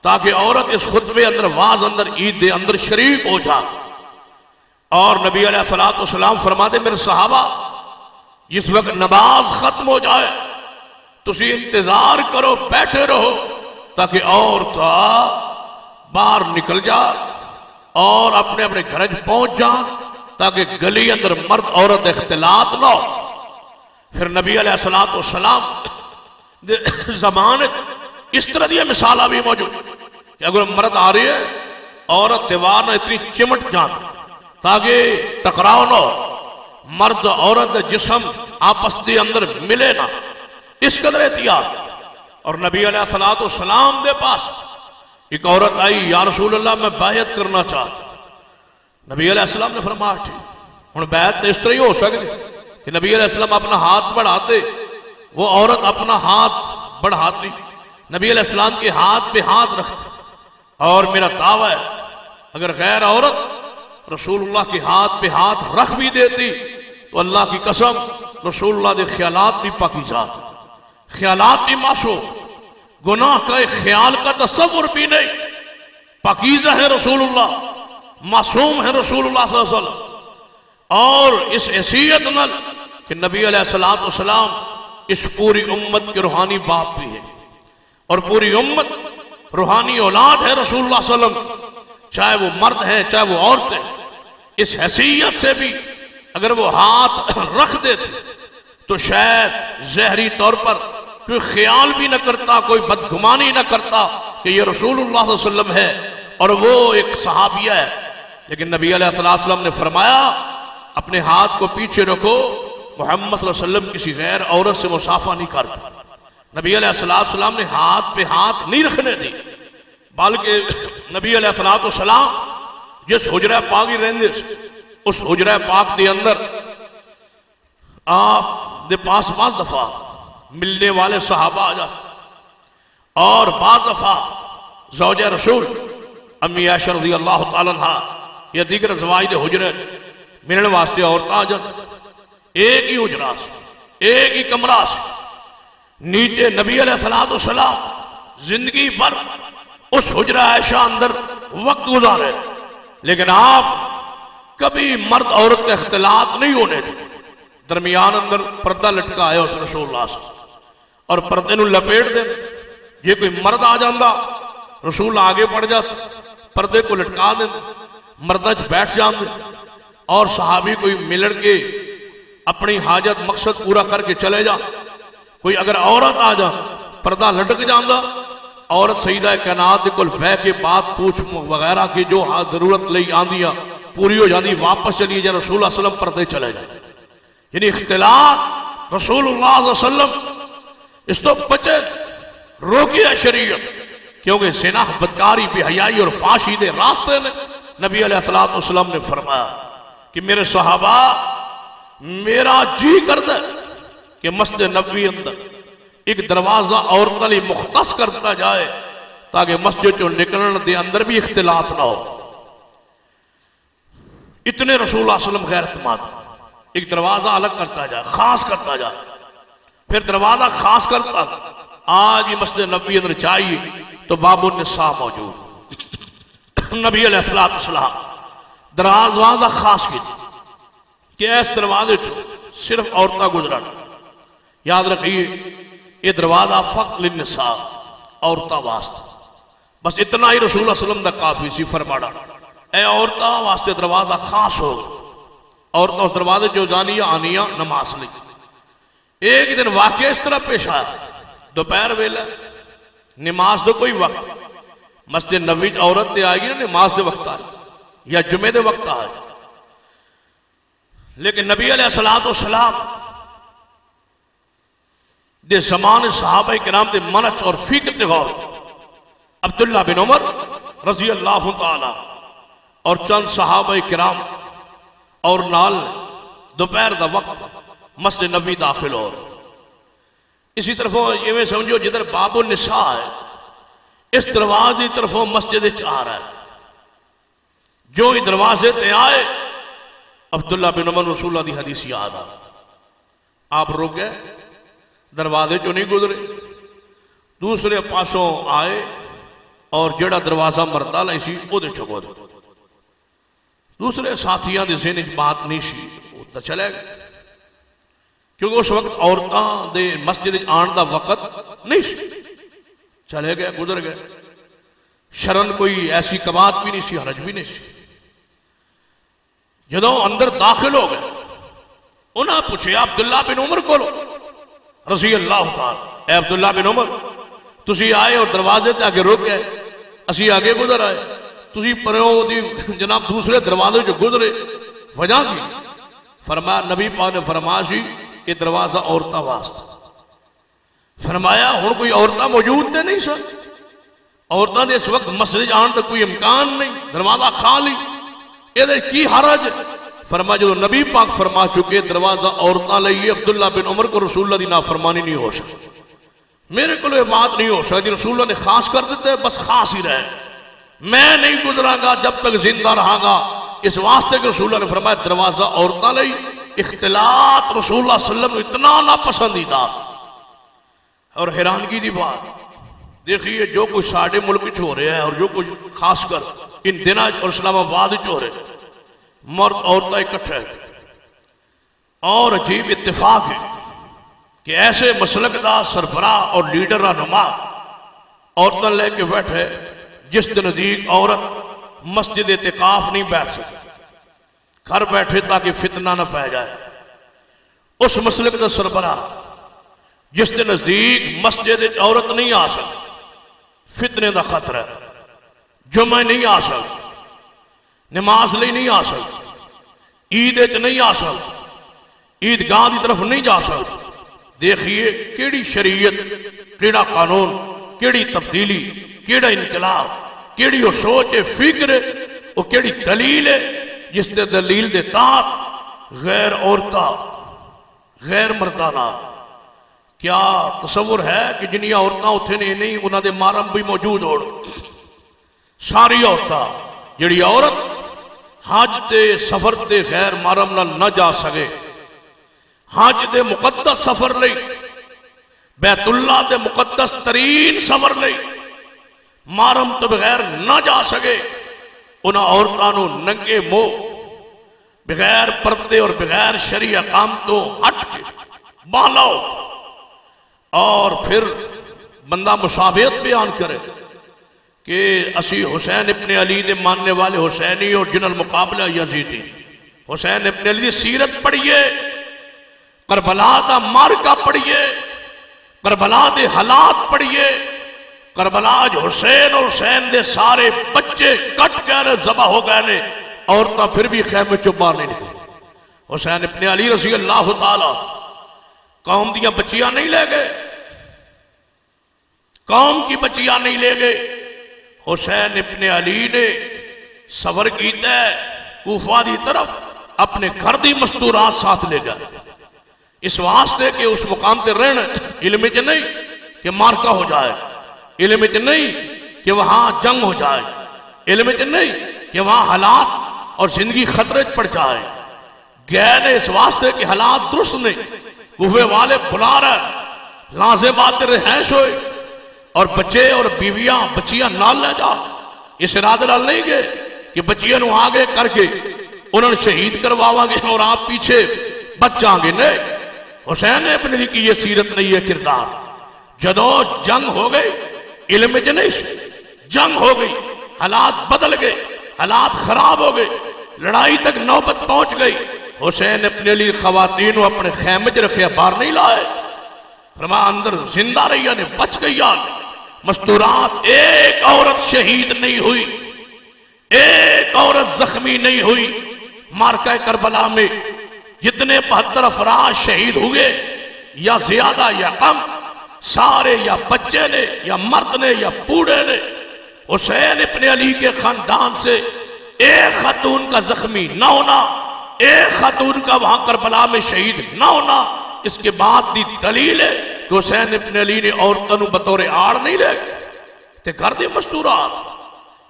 تاکہ عورت اس خطبے اندر واز اندر عید دے اندر شریک ہو جا اور نبی علیہ السلام فرما دے میرے صحابہ جس وقت نماز ختم ہو جائے تسی انتظار کرو بیٹھے رہو تاکہ عورتہ باہر نکل جا اور اپنے اپنے گھر پہنچ جا تاکہ گلی اندر مرد عورت اختلاط نہ ہو پھر نبی علیہ السلام زمانے اس طرح دیا مثالہ بھی موجود کہ اگر مرد آ رہی ہے عورت دیوار نہ اتنی چمٹ جان تاکہ ٹکراؤ نہ ہو مرد عورت جسم آپس کے اندر ملے نہ اس قدر احتیاط اور نبی علیہ السلام دے پاس ایک عورت آئی یا رسول اللہ میں بیعت کرنا چاہتا نبی علیہ السلام نے فرمایا ٹھیک ہن بیعت اس طرح ہی ہو سکتی کہ نبی علیہ السلام اپنا ہاتھ بڑھاتے وہ عورت اپنا ہاتھ بڑھاتی نبی علیہ السلام کے ہاتھ پہ ہاتھ رکھتے اور میرا دعویٰ ہے اگر غیر عورت رسول اللہ کے ہاتھ پہ ہاتھ رکھ بھی دیتی تو اللہ کی قسم رسول اللہ دے خیالات بھی پاکیزہ خیالات بھی معصوم گناہ کا ایک خیال کا تصور بھی نہیں پاکیزہ ہے رسول اللہ معصوم ہے رسول اللہ صلی اللہ علیہ وسلم اور اس حیثیت نل کہ نبی علیہ السلام اس پوری امت کے روحانی باپ بھی ہے اور پوری امت روحانی اولاد ہے رسول اللہ صلی اللہ علیہ وسلم چاہے وہ مرد ہیں چاہے وہ عورت ہیں اس حیثیت سے بھی اگر وہ ہاتھ رکھ دیتے تو شاید ظاہری طور پر کوئی خیال بھی نہ کرتا، کوئی بدگمانی نہ کرتا کہ یہ رسول اللہ صلی اللہ علیہ وسلم ہے اور وہ ایک صحابیہ ہے. لیکن نبی علیہ السلام نے فرمایا اپنے ہاتھ کو پیچھے رکھو، محمد صلی اللہ علیہ وسلم کسی غیر عورت سے مصافحہ نہیں کرتا. نبی علیہ السلام نے ہاتھ پہ ہاتھ نہیں رکھنے دی، بلکہ نبی علیہ السلام جس حجرہ پاک ہی رہندے اس حجرہ پاک دے اندر آپ دے پاس بعض دفعہ ملنے والے صحابہ آ جاتے، اور بعض دفعہ زوجہ رسول امی عائشہ رضی اللہ تعالیٰ عنہ یا دیگر زوائد حجرے ملنے واسطے عورتیں آ جاتے. ایک ہی حجرہ سے، ایک ہی کمرہ سے، نیچے نبی علیہ السلام زندگی بھر اس حجرہ عائشہ اندر وقت گزارے، لیکن آپ کبھی مرد عورت کا اختلاط نہیں ہونے تھے. درمیان اندر پردہ لٹکا ہے اس رسول اللہ سے، اور پردے نو لپیٹ دیں. یہ کوئی مرد آ جاندہ رسول آگے پڑ جاتا، پردے کو لٹکا دیں، مردہ بیٹھ جاندے، اور صحابی کوئی ملن کے اپنی حاجت مقصد پورا کر کے چلے جا. کوئی اگر عورت آ جا پردہ لٹک جاندہ، عورت سیدہ کائنات کل بہ کے بات پوچھ وغیرہ کی جو ضرورت لئی آندیا پوری ہو جاندی، واپس چلی جا رسول اللہ صلی اللہ علیہ وسلم پردے چلے جائے. یعنی اختلاط رسول اللہ صلی اللہ علیہ وسلم اس تو بچے روکی ہے شریعت، کیونکہ زنا، بدکاری، بے حیائی اور فحاشی دے راستے نے نبی علیہ السلام نے فرمایا کہ میرے صحابہ میرا جی کردہ کہ مسجد نبوی اندر ایک دروازہ عورتوں لیے مختص کرتا جائے تاکہ مسجد جو نکلن دے اندر بھی اختلاط نہ ہو. اتنے رسول اللہ صلی اللہ علیہ وسلم غیر اعتماد، ایک دروازہ الگ کرتا جائے، خاص کرتا جائے، پھر دروازہ خاص کرتا. آج ہی مسجد نبوی اندر چاہیے تو باب النساء موجود، نبی علیہ السلام دروازہ خاص کی کہ اس دروازے جو صرف عورتہ گزرن. یاد رکھیے یہ دروازہ فقط للنساء، عورتہ واسطہ، بس اتنا ہی رسول اللہ صلی اللہ علیہ وسلم دا کافی سی. فرمانا اے عورتہ واسطے دروازہ خاص ہو، عورتہ اس دروازے جو جانیاں آنیاں نماز لیں. ایک دن واقعہ اس طرح پیش آیا، دوپہر ویلہ نماز دو کوئی وقت، مسجد نبوی عورت دے آئے گی نا نماز دے وقت آئے یا جمعے دے وقت آئے، لیکن نبی علیہ السلام دے زمان صحابہ کرام دے منچ اور فکر دے غور. عبداللہ بن عمر رضی اللہ تعالی اور چند صحابہ کرام اور نال دوپہر دا وقت مسجد نبوی داخل ہو. اسی طرفوں یہ میں سمجھو جدھر باب النساء ہے اس دروازے طرفوں مسجد چاہ رہا ہے. جو ہی دروازے تے آئے عبداللہ بن عمر رسول اللہ دی حدیث یاد آ، آپ رک گئے، دروازے جو نہیں گزرے، دوسرے پاسوں آئے اور جڑا دروازہ مردہ لائے سی وہ دے چکو دے. دوسرے ساتھیاں دے ذہن بات نہیں سی، وہ تا چلے گئے، کیونکہ اس وقت عورتاں دے مسجد آن دا وقت نہیں سی. چلے گئے، گزر گئے، شرن کوئی ایسی کبات بھی نہیں سی، حرج بھی نہیں سی. جدوں اندر داخل ہو گئے انہاں پوچھے عبداللہ بن عمر کو لو رضی اللہ تعالی، اے عبداللہ بن عمر تسی آئے اور دروازے تے آگے رک گئے، اسی آگے گزر آئے، تسی پریوں دی جناب دوسرے دروازے جو گزرے وجہ دی. فرمایا نبی پاک نے فرمایا سی یہ دروازہ عورتہ واسطہ. فرمایا ہن کوئی عورتہ موجود تے نہیں سر، عورتہ نے اس وقت مسجد آن تک کوئی امکان نہیں، دروازہ خالی، یہ کی حرج. فرمایا جو نبی پاک فرما چکے دروازہ عورتہ لئیے عبداللہ بن عمر کو رسول اللہ دی نافرمانی نہیں ہو سکتی. میرے کو یہ بات نہیں ہو سکتی، رسول اللہ نے خاص کر دیتے بس خاص ہی رہے، میں نہیں گزرا گا جب تک زندہ رہا گا. اس واسطے کہ رسول اللہ نے فرمایا دروازہ عورتہ لئی. اختلاط رسول اللہ صلی اللہ علیہ وسلم اتنا ناپسندیدہ. اور حیرانگی دی بات دیکھیے جو کچھ ساڑھے ملک ہو رہا ہے اور جو کچھ خاص کر ان دنوں اور اسلام آباد ہو رہے ہیں، مرد عورتیں اکٹھے ہیں، اور عجیب اتفاق ہے کہ ایسے مسلک دا سربراہ اور لیڈر رہنما عورتیں لے کے بیٹھے جس کے نزدیک عورت مسجد اعتکاف نہیں بیٹھ سکتی، گھر بیٹھے تاکہ فتنہ نہ پہ جائے. اس مسلک دا سربراہ جس کے نزدیک مسجد عورت نہیں آ سکتی، فتنے دا خطرہ ہے، جمعہ نہیں آ سکتی، نماز لئی نہیں آ سکتی، عید نہیں آ سکتی، عیدگاہ کی طرف نہیں جا سکتی۔ دیکھیے کیڑی شریعت، کیڑا قانون، کیڑی تبدیلی، کیڑا انقلاب، کیڑی وہ سوچ فکر، وہ کیڑی دلیل ہے جس دے دلیل دے تحت غیر عورتہ، غیر مردانہ۔ کیا تصور ہے کہ جنیاں عورتاں اتھے نہیں انہاں دے مارم بھی موجود ہو، ساری عورتاں جڑی عورت حج تے سفر تے غیر محرم نال نہ جا سکے، حج دے مقدس سفر لئی، بیت اللہ دے مقدس ترین سفر لئی محرم تو بغیر نہ جا سکے، انہاں عورتانوں ننگے منہ بغیر پردے اور بغیر شرعی احکام تو ہٹ کے بالاؤ، اور پھر بندہ مشابہت بیان کرے کہ اسی حسین ابن علی دے ماننے والے حسینی اور جن المقابلہ یزیدی۔ حسین ابن علی دی سیرت پڑھئے، کربلا دا مارکہ پڑھئے، کربلا دے حالات پڑھئے، کربلا جو حسین اور حسین دے سارے بچے کٹ گئے ذبح ہو گئے، عورتاں پھر بھی خیمے چوں باہر نہیں نکلی۔ حسین ابن علی رضی اللہ تعالی قوم دیاں بچیاں نہیں لے گئے، قوم کی بچیاں نہیں لے گئے، حسین ابن علی نے سفر کیتا ہے کوفہ دی طرف، اپنے گھر دی مستورات ساتھ لے گئے، اس واسطے کہ اس مقام تے رہنا، علم چ نہیں کہ مارکہ ہو جائے، علم چ نہیں کہ وہاں جنگ ہو جائے، علم چ نہیں کہ وہاں حالات اور زندگی خطرے پڑ جائے، گئے نے اس واسطے کہ حالات درست نہیں، کوفے والے بلا رہے، لازمات رہائش ہوئے، اور بچے اور بیویاں بچیاں نال لے جا، اس ارادے نال نہیں گئے کہ بچیاں نو آگے کر کے انہوں نے شہید کرواوا گے اور آپ پیچھے بچ جائیں گے، نہیں۔ حسین ابن علی کی یہ سیرت نہیں ہے، کردار۔ جدو جنگ ہو گئی، علم جنش جنگ ہو گئی، حالات بدل گئے، حالات خراب ہو گئے، لڑائی تک نوبت پہنچ گئی، حسین ابن علی خواتین کو اپنے خیمے چ رکھے، باہر نہیں لائے، فرمایا اندر زندہ رہیا نے، بچ گیا۔ مستورات، ایک عورت شہید نہیں ہوئی، ایک عورت زخمی نہیں ہوئی۔ مارکہ کربلا میں جتنے 72 افراد شہید ہوئے، یا زیادہ یا کم، سارے یا بچے نے یا مرد نے یا بوڑھے نے، حسین ابن علی کے خاندان سے ایک خاتون کا زخمی نہ ہونا، ایک خاتون کا وہاں کربلا میں شہید نہ ہونا، اس کے بعد دی دلیل ہے کہ حسین ابن علی نے عورتوں بطور آڑ نہیں لے گئے، گھر دی مستورات۔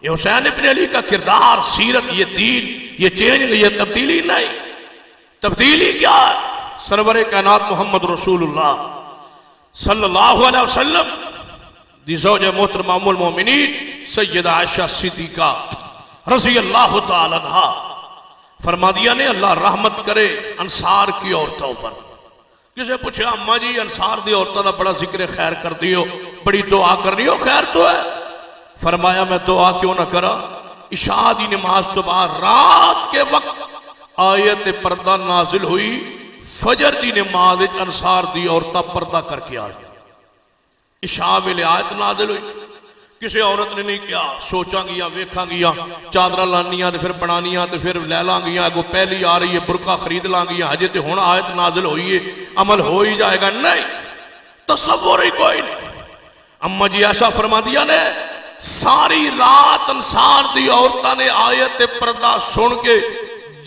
یہ حسین ابن علی کا کردار، سیرت، یہ دین، یہ چینج، یہ تبدیلی نہیں۔ تبدیلی کیا ہے؟ سرور کائنات محمد رسول اللہ صلی اللہ علیہ وسلم دی زوجہ محترمہ ام المومنین سیدہ عائشہ صدیقہ رضی اللہ تعالیٰ عنہا فرما دیا نے، اللہ رحمت کرے انصار کی عورتوں پر۔ کسے پوچھا اماں جی انصار دی عورتوں دا بڑا ذکر خیر کر دیو، بڑی دعا کر رہی ہو، خیر تو ہے۔ فرمایا میں دعا کیوں نہ کرا؟ عشاء دی نماز تو بعد رات کے وقت آیت پردہ نازل ہوئی، فجر دی نماز انصار دی عورتہ پردہ کر کے آئی، عشاء ویلے آیت نازل ہوئی۔ کسی عورت نے نہیں کیا، سوچاں گیا، ویکھاں گیا، چادرہ لانیاں تے پھر بنانیاں تے پھر لے لاں گیا، اگو پہلی آ رہی ہے برقع خرید لاں گیا، ہجے تے ہون آیت نازل ہوئی ہے، عمل ہو ہی جائے گا، نہیں، تصور ہی کوئی نہیں۔ اماں جی ایسا فرما دیا نے، ساری رات انصار دی عورتہ نے آیت پردہ سن کے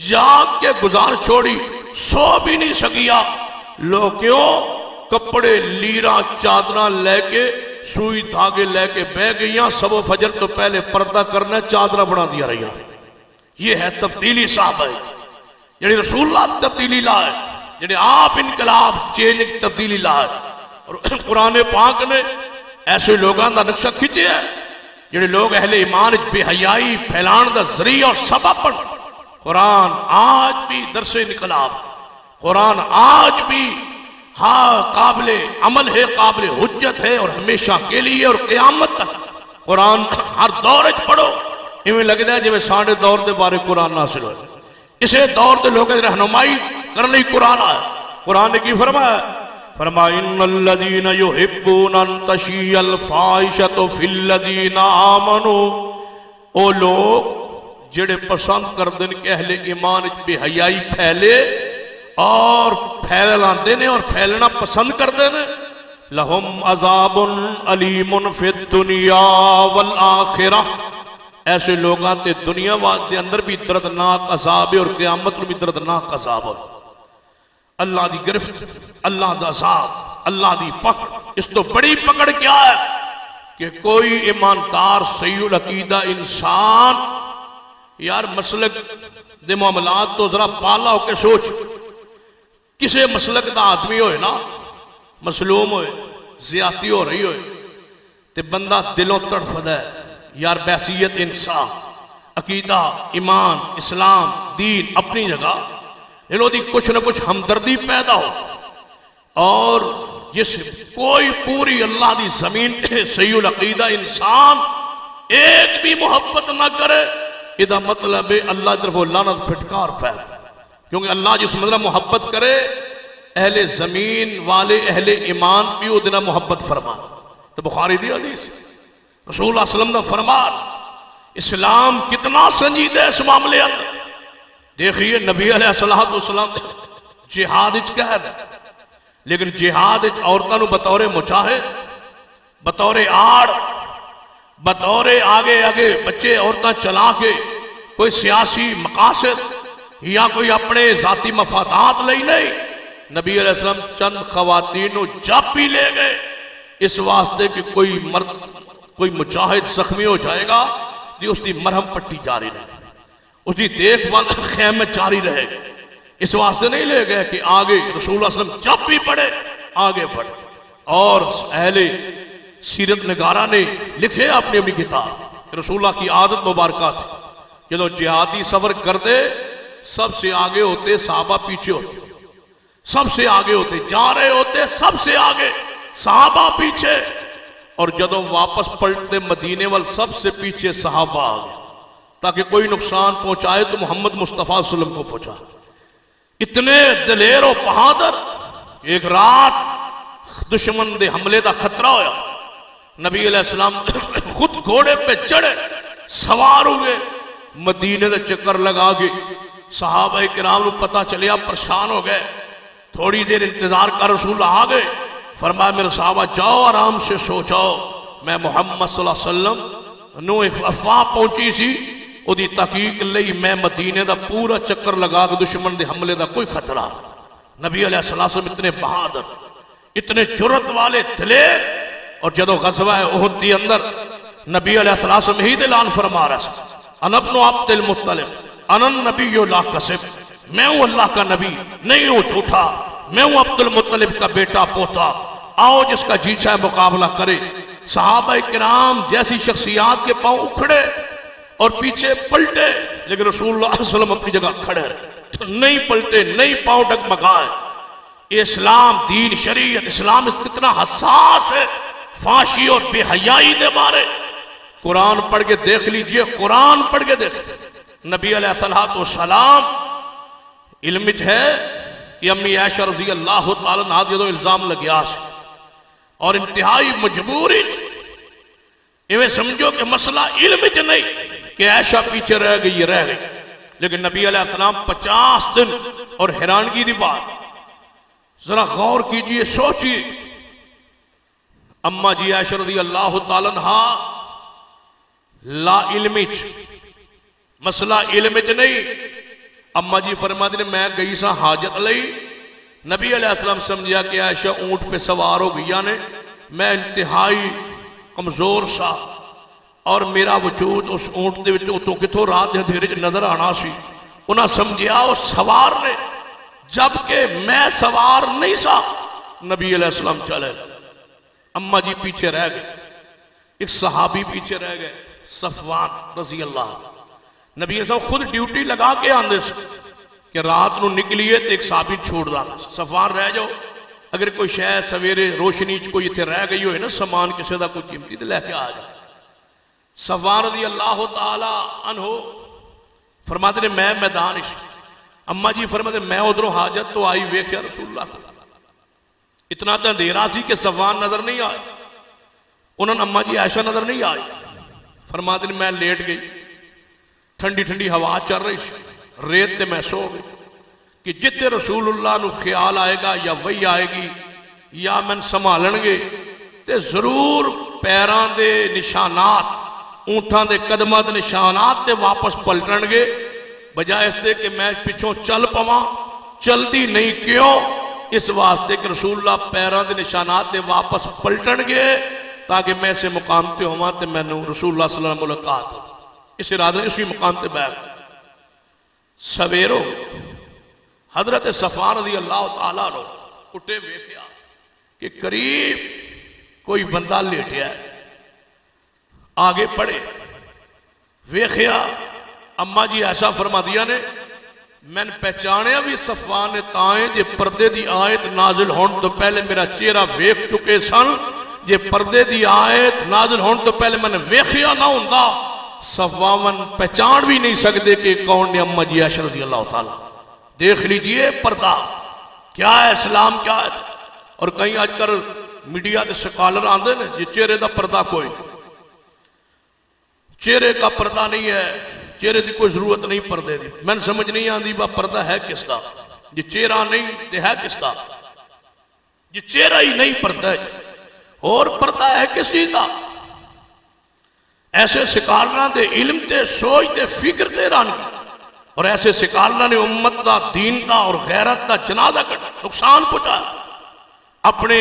جاگ کے گزار چھوڑی، سو بھی نہیں سکیا۔ لوگ کیوں؟ کپڑے لیرہ چادرہ لے کے، سوئی دھاگے لے کے بہ گئیاں، سب و فجر تو پہلے پردہ کرنا چادرہ بنا دیا رہی۔ یہ ہے تبدیلی صاحب ہے، یعنی رسول اللہ تبدیلی لائے، یعنی آپ انقلاب چینج تبدیلی لائے۔ اور قرآن پاک نے ایسے لوگاں دا نقشہ کھچے ہے جنہیں لوگ اہل ایمان بے حیائی پھیلان دا ذریعہ اور سبب بن۔ قرآن آج بھی درس انقلاب، قرآن آج بھی قابل عمل ہے، قابل حجت ہے، اور ہمیشہ کے لیے اور قیامت تک قرآن ہر دور پڑھو ایویں لگتا ہے جی ساڑھے دور دے بارے قرآن نازل ہوئے، اسے دور دے لوگ رہنمائی کرنے قرآن آئے۔ قرآن نے کی فرمایا؟ فرمایا ان الذین یحبون ان تشیع الفاحشۃ فی الذین آمنوا، او لوگ جڑے پسند کر دیں کہ اہل ایمان بے حیائی پھیلے اور پھیلاندے نے اور پھیلنا پسند کر دے نے، لہم عذاب علیم فی الدنیا والآخرہ، ایسے لوگاں تے دنیا واد دے اندر بھی دردناک عذاب ہے اور قیامت میں بھی دردناک عذاب ہے۔ اللہ دی گرفت، اللہ دا عذاب، اللہ دی پکڑ، اس تو بڑی پکڑ کیا ہے کہ کوئی ایماندار صحیح العقیدہ انسان، یار مسلک دے معاملات تو ذرا پالا ہو کے سوچ، کسے مسلک دا آدمی ہوئے نا مسلوم ہوئے، زیادتی ہو رہی ہوئے تے بندہ دلوں تڑپ دے، یار بحثیت انسان، عقیدہ، ایمان، اسلام، دین اپنی جگہ، انہوں دی کچھ نہ کچھ ہمدردی پیدا ہو، اور جس کوئی پوری اللہ دی زمین پہ صحیح العقیدہ انسان ایک بھی محبت نہ کرے، ادا مطلب ہے اللہ طرف لعنت پھٹکار پیدا، کیونکہ اللہ جس مطلب محبت کرے اہل زمین والے اہل ایمان بھی وہ دنہ محبت فرما۔ تو بخاری دی حدیث، رسول اللہ صلی اللہ علیہ وسلم نے فرمان، اسلام کتنا سنجیدہ ہے اس معاملے اندر۔ دیکھئے نبی علیہ السلام جہاد اچ کہہ رہے، لیکن جہاد اچ عورتوں نو بطور مجاہد، بطور آڑ، بطور آگے آگے بچے عورتیں چلا کے کوئی سیاسی مقاصد یا کوئی اپنے ذاتی مفادات لئی نہیں، نبی علیہ السلام چند خواتین جب بھی لے گئے اس واسطے کہ کوئی مرد، کوئی مجاہد زخمی ہو جائے گا دی اس دی مرہم پٹی جاری رہے، اس دی دیکھ بھال خیمہ جاری رہے، اس واسطے نہیں لے گئے کہ آگے رسول اللہ صلی اللہ علیہ وسلم جب بھی پڑھے آگے بڑھے۔ اور اہل سیرت نگارہ نے لکھے اپنی اپنی کتاب کہ رسول اللہ کی عادت مبارکہ تھی، جب جہادی سفر کر دے سب سے آگے ہوتے، صحابہ پیچھے ہوتے، سب سے آگے ہوتے، جا رہے ہوتے سب سے آگے، صحابہ پیچھے، اور جدوں واپس پلٹتے مدینے وال سب سے پیچھے صحابہ آگے، تاکہ کوئی نقصان پہنچائے تو محمد مصطفیٰ صلی اللہ علیہ وسلم کو پہنچا۔ اتنے دلیر و بہادر، ایک رات دشمن دے حملے دا خطرہ ہویا، نبی علیہ السلام خود گھوڑے پہ چڑھے، سوار ہوئے، مدینے دا چکر لگا گئے، صحابہ کرام کو پتہ چلیا، پریشان ہو گئے، تھوڑی دیر انتظار کر رسول اللہ آ گئے، فرمایا میرے صحابہ جاؤ آرام سے سو جاؤ، میں محمد صلی اللہ علیہ وسلم نو ایک افواہ پہنچی سی، او دی تحقیق لئی میں مدینے دا پورا چکر لگا کے دشمن دے حملے دا کوئی خطرہ۔ نبی علیہ السلام اتنے بہادر، اتنے جرت والے دلیر، اور جدو غزوہ احد دی اندر نبی علیہ السلام ہی اعلان فرما رہا ہے، انا ابن عبد المطلب انا النبی لا کذب، میں ہوں اللہ کا نبی، نہیں ہوں جھوٹا، میں ہوں عبد المطلب کا بیٹا پوتا، آؤ جس کا جی چاہے مقابلہ کرے۔ صحابہ کرام جیسی شخصیات کے پاؤں اکھڑے اور پیچھے پلٹے، لیکن رسول اللہ صلی اللہ علیہ وسلم اپنی جگہ کھڑے رہے، نہیں پلٹے، نہیں پاؤں ڈگمگائے۔ یہ اسلام دین شریعت، اسلام اس کتنا حساس ہے فحاشی اور بے حیائی دے بارے۔ قرآن پڑھ کے دیکھ لیجئے، قرآن پڑھ کے دیکھ، نبی علیہ السلام علم ہے کہ امی عائشہ رضی اللہ تعالیٰ عنہا جدو الزام لگیا سے اور انتہائی مجبوری، ایویں سمجھو کہ مسئلہ علم نہیں کہ عائشہ پیچھے رہ گئی، لیکن نبی علیہ السلام 50 دن، اور حیرانگی دی بات، ذرا غور کیجئے، سوچئے، اماں جی عائشہ رضی اللہ تعالیٰ عنہا لا علم مسئلہ علم نہیں، اماں جی فرماتے ہیں میں گئی سا حاجت لئی، نبی علیہ السلام سمجھا کہ عائشہ اونٹ پہ سوار ہو گئی، یعنی میں انتہائی کمزور سا اور میرا وجود اس اونٹ دے وچوں تو کتھوں رات دے اندھیرے وچ نظر آنا سی، انہاں سمجھیا اس سوار نے، جبکہ میں سوار نہیں سا۔ نبی علیہ السلام چلے، اماں جی پیچھے رہ گئے، ایک صحابی پیچھے رہ گئے، صفوان رضی اللہ عنہ۔ نبی علیہ السلام خود ڈیوٹی لگا کے آندے سے کہ رات نو نکلیے تو ایک صحابی چھوڑ دانا، صفوان رہ جاؤ، اگر کوئی شے سویرے روشنی کوئی اتنے رہ گئی ہوئے نا سامان کسی دا کوئی قیمتی تو لے کے آ جائے۔ صفوان رضی اللہ تعالی عنہ فرماتے ہیں میں میدان اما جی فرماتے میں ادھروں حاجت تو آئی ویکھیا رسول اللہ کو اتنا تو اندھیرا سی کہ صفوان نظر نہیں آئے انہوں نے اما جی عائشہ نظر نہیں آئی فرماتے میں لیٹ گئی ٹھنڈی ٹھنڈی ہوا چل رہی سی ریت تے میں سو گئی کہ جتے رسول اللہ نو خیال آئے گا یا وہی آئے گی یا من سنبھالن گے تے ضرور پیران دے نشانات اونٹاں دے قدماں دے نشانات تے واپس پلٹن گے بجائے اس دے کہ میں پچھوں چل پواں چلدی نہیں کیوں اس واسطے کہ رسول اللہ پیران دے نشانات تے واپس پلٹن گے تاکہ میں اسے مقام تے ہوا تے میں نے رسول اللہ صلی اللہ علیہ وسلم ملاقات ہو اس ارادہ نے اسی مقام تے بیٹھ سویرو حضرت صفوان رضی اللہ تعالیٰ نے اٹھے ویکھیا کہ قریب کوئی بندہ لیٹیا ہے آگے پڑھے ویکھیا اما جی ایسا فرما دیا نے میں نے پہچانیا بھی صفوان نے تائیں جے پردے دی آیت نازل ہون تو پہلے میرا چہرہ ویکھ چکے سن جے پردے دی آیت نازل ہون تو پہلے میں نے ویکھیا نہ ہوندا صفوان پہچان بھی نہیں سکتے کہ کون نے اما جی عائشہ رضی اللہ تعالیٰ دیکھ لیجئے پردہ کیا ہے اسلام کیا ہے اور کہیں آج کر میڈیا تے سکالر آندے نے یہ چہرے دا پردہ کوئی چہرے کا پردہ نہیں ہے چہرے دی کوئی ضرورت نہیں پردے دی میں سمجھ نہیں آندی با پردہ ہے کس دا یہ چہرہ نہیں تے ہے کس دا یہ چہرہ ہی نہیں پردہ ہے اور پردہ ہے کس چیز دا ایسے سکالرہ دے علم تے سوچ تے فکر تے رانگی اور ایسے سکالرہ نے امت دا دین دا اور غیرت دا جنازہ کر نقصان پہنچا اپنے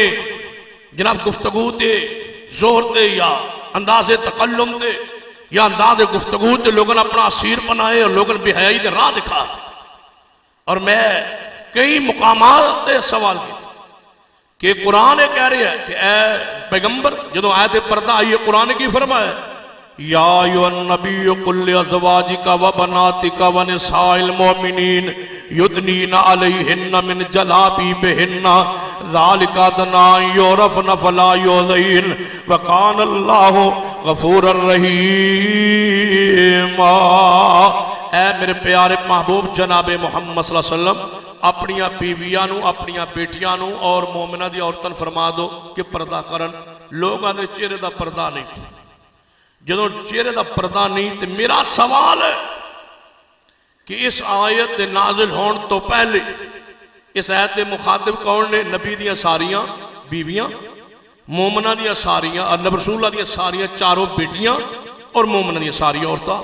جناب گفتگو تے زور تے یا انداز تکلم تے یا انداز گفتگو تے لوگن اپنا اسیر بنائے اور لوگن بے حیائی دے راہ دکھا اور میں کئی مقامات تے سوال کی کہ قرآن کہہ رہے ہیں کہ اے پیغمبر جدو آیت پردہ آئیے قرآن کی فرمائے یا ایوہ النبی قل ازواجک و بناتک و نساء المؤمنین یدنین علیہن من جلابیبہن ذالک ادنی یعرفن فلا یؤذین وکان اللہ غفور الرحیم اے میرے پیارے محبوب جناب محمد صلی اللہ علیہ وسلم اپنیاں بیویاں نو اپنیاں بیٹیاں نو اور مومنہ دی عورتن فرما دو کہ پردہ کرن لوگ آنے چہرے دا پردہ نہیں جدوں چہرے دا پردہ نہیں تو میرا سوال ہے کہ اس آیت نازل ہون تو پہلے اس آیت مخاطب کون نے نبی دیاں ساریاں بیویاں مومنہ دیاں ساریاں اور نبی رسول اللہ دیاں ساریاں چاروں بیٹیاں اور مومنہ دیاں ساریاں عورتاں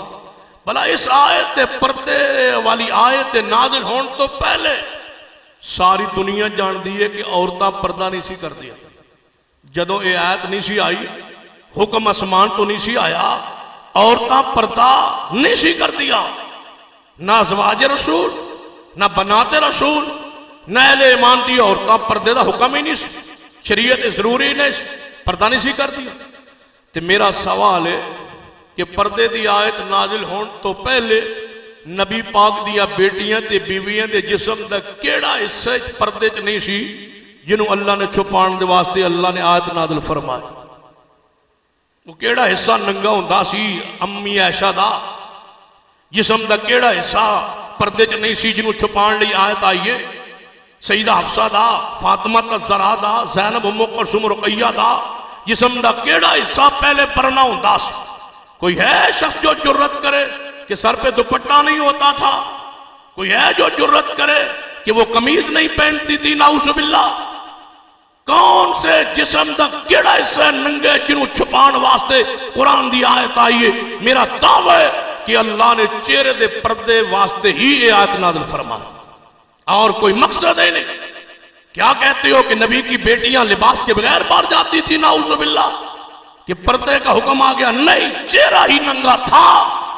بھلا اس آیت پردے والی آیت نازل ہون تو پہلے ساری دنیا جان دی ہے کہ عورتاں پردہ نہیں سی کر دیا جدوں یہ آیت نہیں سی آئی حکم اسمان تو نہیں سی آیا عورتاں پردہ نہیں سی کر دیا نہ ازواج رسول نہ بنات رسول نہ اہل ایمان دی عورتاں پردے دا حکم ہی نہیں سی شریعت ضروری نہیں پردہ نہیں سی کر دیا تو میرا سوال ہے کہ پردے دی آیت نازل ہون تو پہلے نبی پاک دیا بیٹیاں تے بیویاں دے جسم دا کیڑا حصہ پردے چ نہیں سی جنہوں اللہ نے چھپان دے واسطے اللہ نے آیت نازل فرمائی وہ کیڑا حصہ ننگا ہوندا سی امی عائشہ دا جسم دا کیڑا حصہ پردے چ نہیں سی جنہوں چھپان لئی آیت آئیے سیدہ حفصہ دا فاطمہ الزہرا دا زینب ام کلثوم رقیہ دا جسم دا کیڑا حصہ پہلے پرنا ہوندا سی کوئی ہے شخص جو جرت کرے کہ سر پہ دوپٹہ نہیں ہوتا تھا کوئی ہے جو جرت کرے کہ وہ قمیض نہیں پہنتی تھی نعوذ باللہ کون سے جسم دا کیڑا حصہ ننگے جنہوں چھپان واسطے قرآن دی آیت آئیے میرا دعویٰ ہے کہ اللہ نے چہرے دے پردے واسطے ہی یہ آیت نازل فرمایا اور کوئی مقصد ہے نہیں کیا کہتے ہو کہ نبی کی بیٹیاں لباس کے بغیر باہر جاتی تھی نعوذ باللہ کہ پردے کا حکم آ گیا نہیں چہرہ ہی ننگا تھا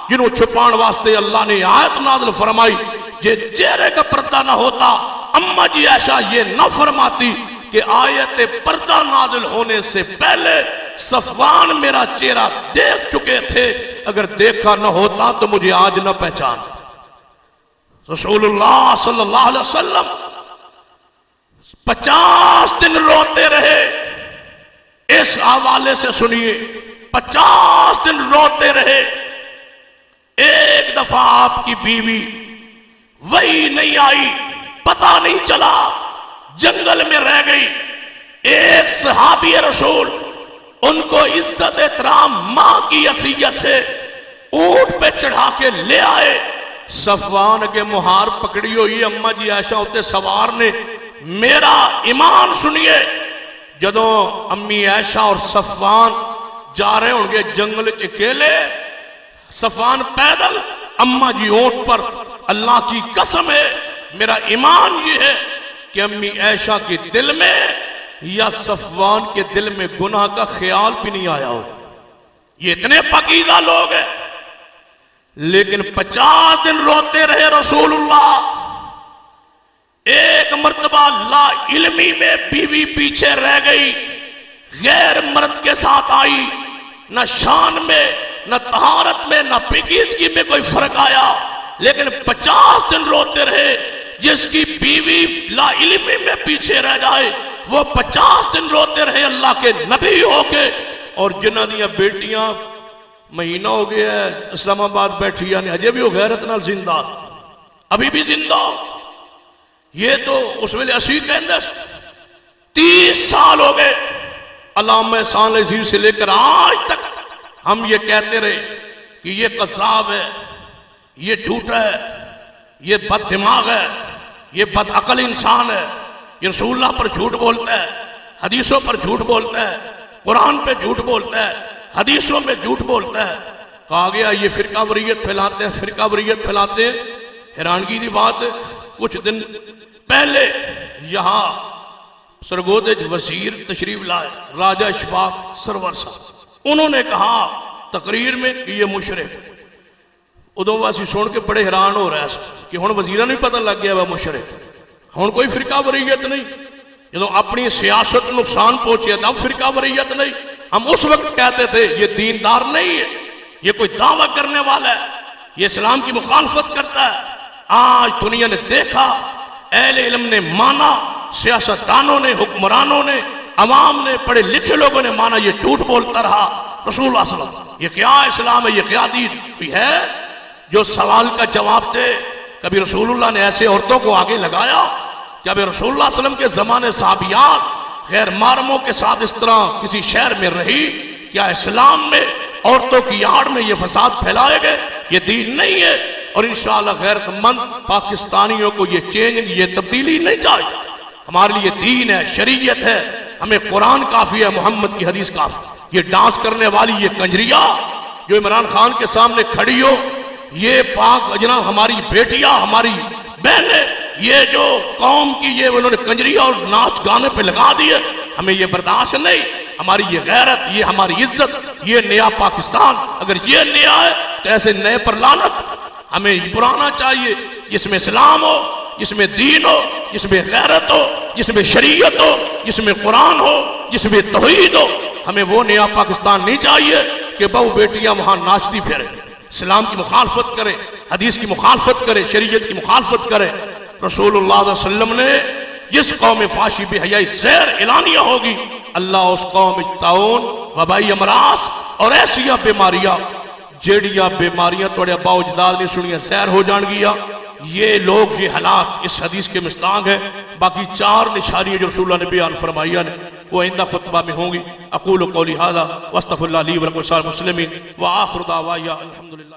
جنہوں چھپان واسطے اللہ نے آیت نازل فرمائی جے چہرے کا پردہ نہ ہوتا اما جی عائشہ یہ نہ فرماتی کہ آیت پردہ نازل ہونے سے پہلے صفوان میرا چہرہ دیکھ چکے تھے اگر دیکھا نہ ہوتا تو مجھے آج نہ پہچانتا رسول اللہ صلی اللہ علیہ وسلم 50 دن روتے رہے اس حوالے سے سنیے 50 دن روتے رہے ایک دفعہ آپ کی بیوی وہی نہیں آئی، پتہ نہیں چلا، جنگل میں رہ گئی۔ ایک صحابی رسول ان کو عزت احترام ماں کی وصیت سے اونٹ پہ چڑھا کے لے آئے۔ صفوان کے مہار پکڑی ہوئی اماں جی عائشہ ہوتے سوار نے، میرا ایمان سنیے، جدوں امی عائشہ اور صفوان جا رہے ہوں گے جنگل اکیلے، صفوان پیدل، اماں جی اونٹ پر، اللہ کی قسم ہے میرا ایمان یہ ہے کہ امی عائشہ کے دل میں یا صفوان کے دل میں گناہ کا خیال بھی نہیں آیا ہو۔ یہ اتنے پاکیزہ لوگ ہیں، لیکن 50 دن روتے رہے رسول اللہ۔ ایک مرتبہ لا علمی میں بیوی پیچھے رہ گئی، غیر مرد کے ساتھ آئی، نہ شان میں نہ طہارت میں نہ پاکیزگی میں کوئی فرق آیا، لیکن 50 دن روتے رہے۔ جس کی بیوی لا علمی میں پیچھے رہ جائے وہ 50 دن روتے رہے اللہ کے نبی ہو کے، اور جنہ دیا بیٹیاں مہینہ ہو گیا ہے اسلام آباد بیٹھی، یعنی اجے بھی وہ غیرت نال زندہ، ابھی بھی زندہ۔ یہ تو اس ویلے اسی کہندے 30 سال ہو گئے علامہ احسان عزیز سے لے کر آج تک ہم یہ کہتے رہے کہ یہ قذاب ہے، یہ جھوٹا ہے، یہ بد دماغ ہے، یہ بد عقل انسان ہے، یہ رسول اللہ پر جھوٹ بولتا ہے، حدیثوں پر جھوٹ بولتا ہے، قرآن پہ جھوٹ بولتا ہے، حدیثوں میں جھوٹ بولتا ہے۔ کہا گیا یہ فرقہ وریت پھیلاتے ہیں، فرقہ وریت پھیلاتے ہیں۔ حیرانگی کی بات ہے، کچھ دن پہلے یہاں سرگودج وزیر تشریف لائے، راجہ اشفاق سرور صاحب، انہوں نے کہا تقریر میں کہ یہ مشرک، ادھوں واسی سن کے بڑے حیران ہو رہا ہے کہ ہن وزیرہ نہیں پتہ لگ گیا وہ مشرک، ہن کوئی فرقہ وریت نہیں۔ جدو اپنی سیاست نقصان پہنچے تب فرقہ وریت نہیں۔ ہم اس وقت کہتے تھے یہ دیندار نہیں ہے، یہ کوئی دعویٰ کرنے والا ہے، یہ اسلام کی مخالفت کرتا ہے۔ آج دنیا نے دیکھا، اہل علم نے مانا، سیاستدانوں نے، حکمرانوں نے، عوام نے، پڑھے لکھے لوگوں نے مانا، یہ جھوٹ بولتا رہا رسول اللہ صلی اللہ علیہ وسلم۔ یہ کیا اسلام ہے، یہ کیا دین؟ کوئی ہے جو سوال کا جواب دے؟ کبھی رسول اللہ نے ایسے عورتوں کو آگے لگایا؟ کیا بھی رسول اللہ صلی اللہ علیہ وسلم کے زمانے صحابیات غیر محرموں کے ساتھ اس طرح کسی شہر میں رہی؟ کیا اسلام میں عورتوں کی آڑ میں یہ فساد پھیلائے گئے؟ یہ دین نہیں ہے، اور انشاءاللہ غیرت مند پاکستانیوں کو یہ چینج، یہ تبدیلی نہیں چاہیے۔ ہمارے لیے دین ہے، شریعت ہے، ہمیں قرآن کافی ہے، محمد کی حدیث کافی۔ یہ ڈانس کرنے والی یہ کنجریہ جو عمران خان کے سامنے کھڑی ہو، یہ پاک جناب ہماری بیٹیاں، ہماری بہنیں، یہ جو قوم کی یہ انہوں نے کنجریہ اور ناچ گانے پہ لگا دیے، ہمیں یہ برداشت نہیں۔ ہماری یہ غیرت، یہ ہماری عزت، یہ نیا پاکستان، اگر یہ نیا ہے تو ایسے نئے پر لعنت۔ ہمیں پرانا چاہیے جس میں اسلام ہو، جس میں دین ہو، جس میں غیرت ہو، جس میں شریعت ہو، جس میں قرآن ہو، جس میں توحید ہو۔ ہمیں وہ نیا پاکستان نہیں چاہیے کہ بہو بیٹیاں وہاں ناچتی پھریں، اسلام کی مخالفت کریں، حدیث کی مخالفت کریں، شریعت کی مخالفت کریں۔ رسول اللہ صلی اللہ علیہ وسلم نے جس قوم فاشی بے حیائی زہر اعلانیہ ہوگی، اللہ اس قوم طاعون، وبائی امراض اور ایسیاں بیماریاں جیڑیاں بیماریاں توڑے ابا اجداد نے سنیاں زہر ہو جان گیا۔ یہ لوگ، یہ حالات اس حدیث کے مستانگ ہیں۔ باقی 4 نشانیاں جو رسول اللہ نے بیان فرمائی ہیں وہ آئندہ خطبہ میں ہوں گی۔ اقول قولی ھذا واستغفر اللہ لی ولکم ولسائر المسلمین وآخر دعوایا الحمدللہ۔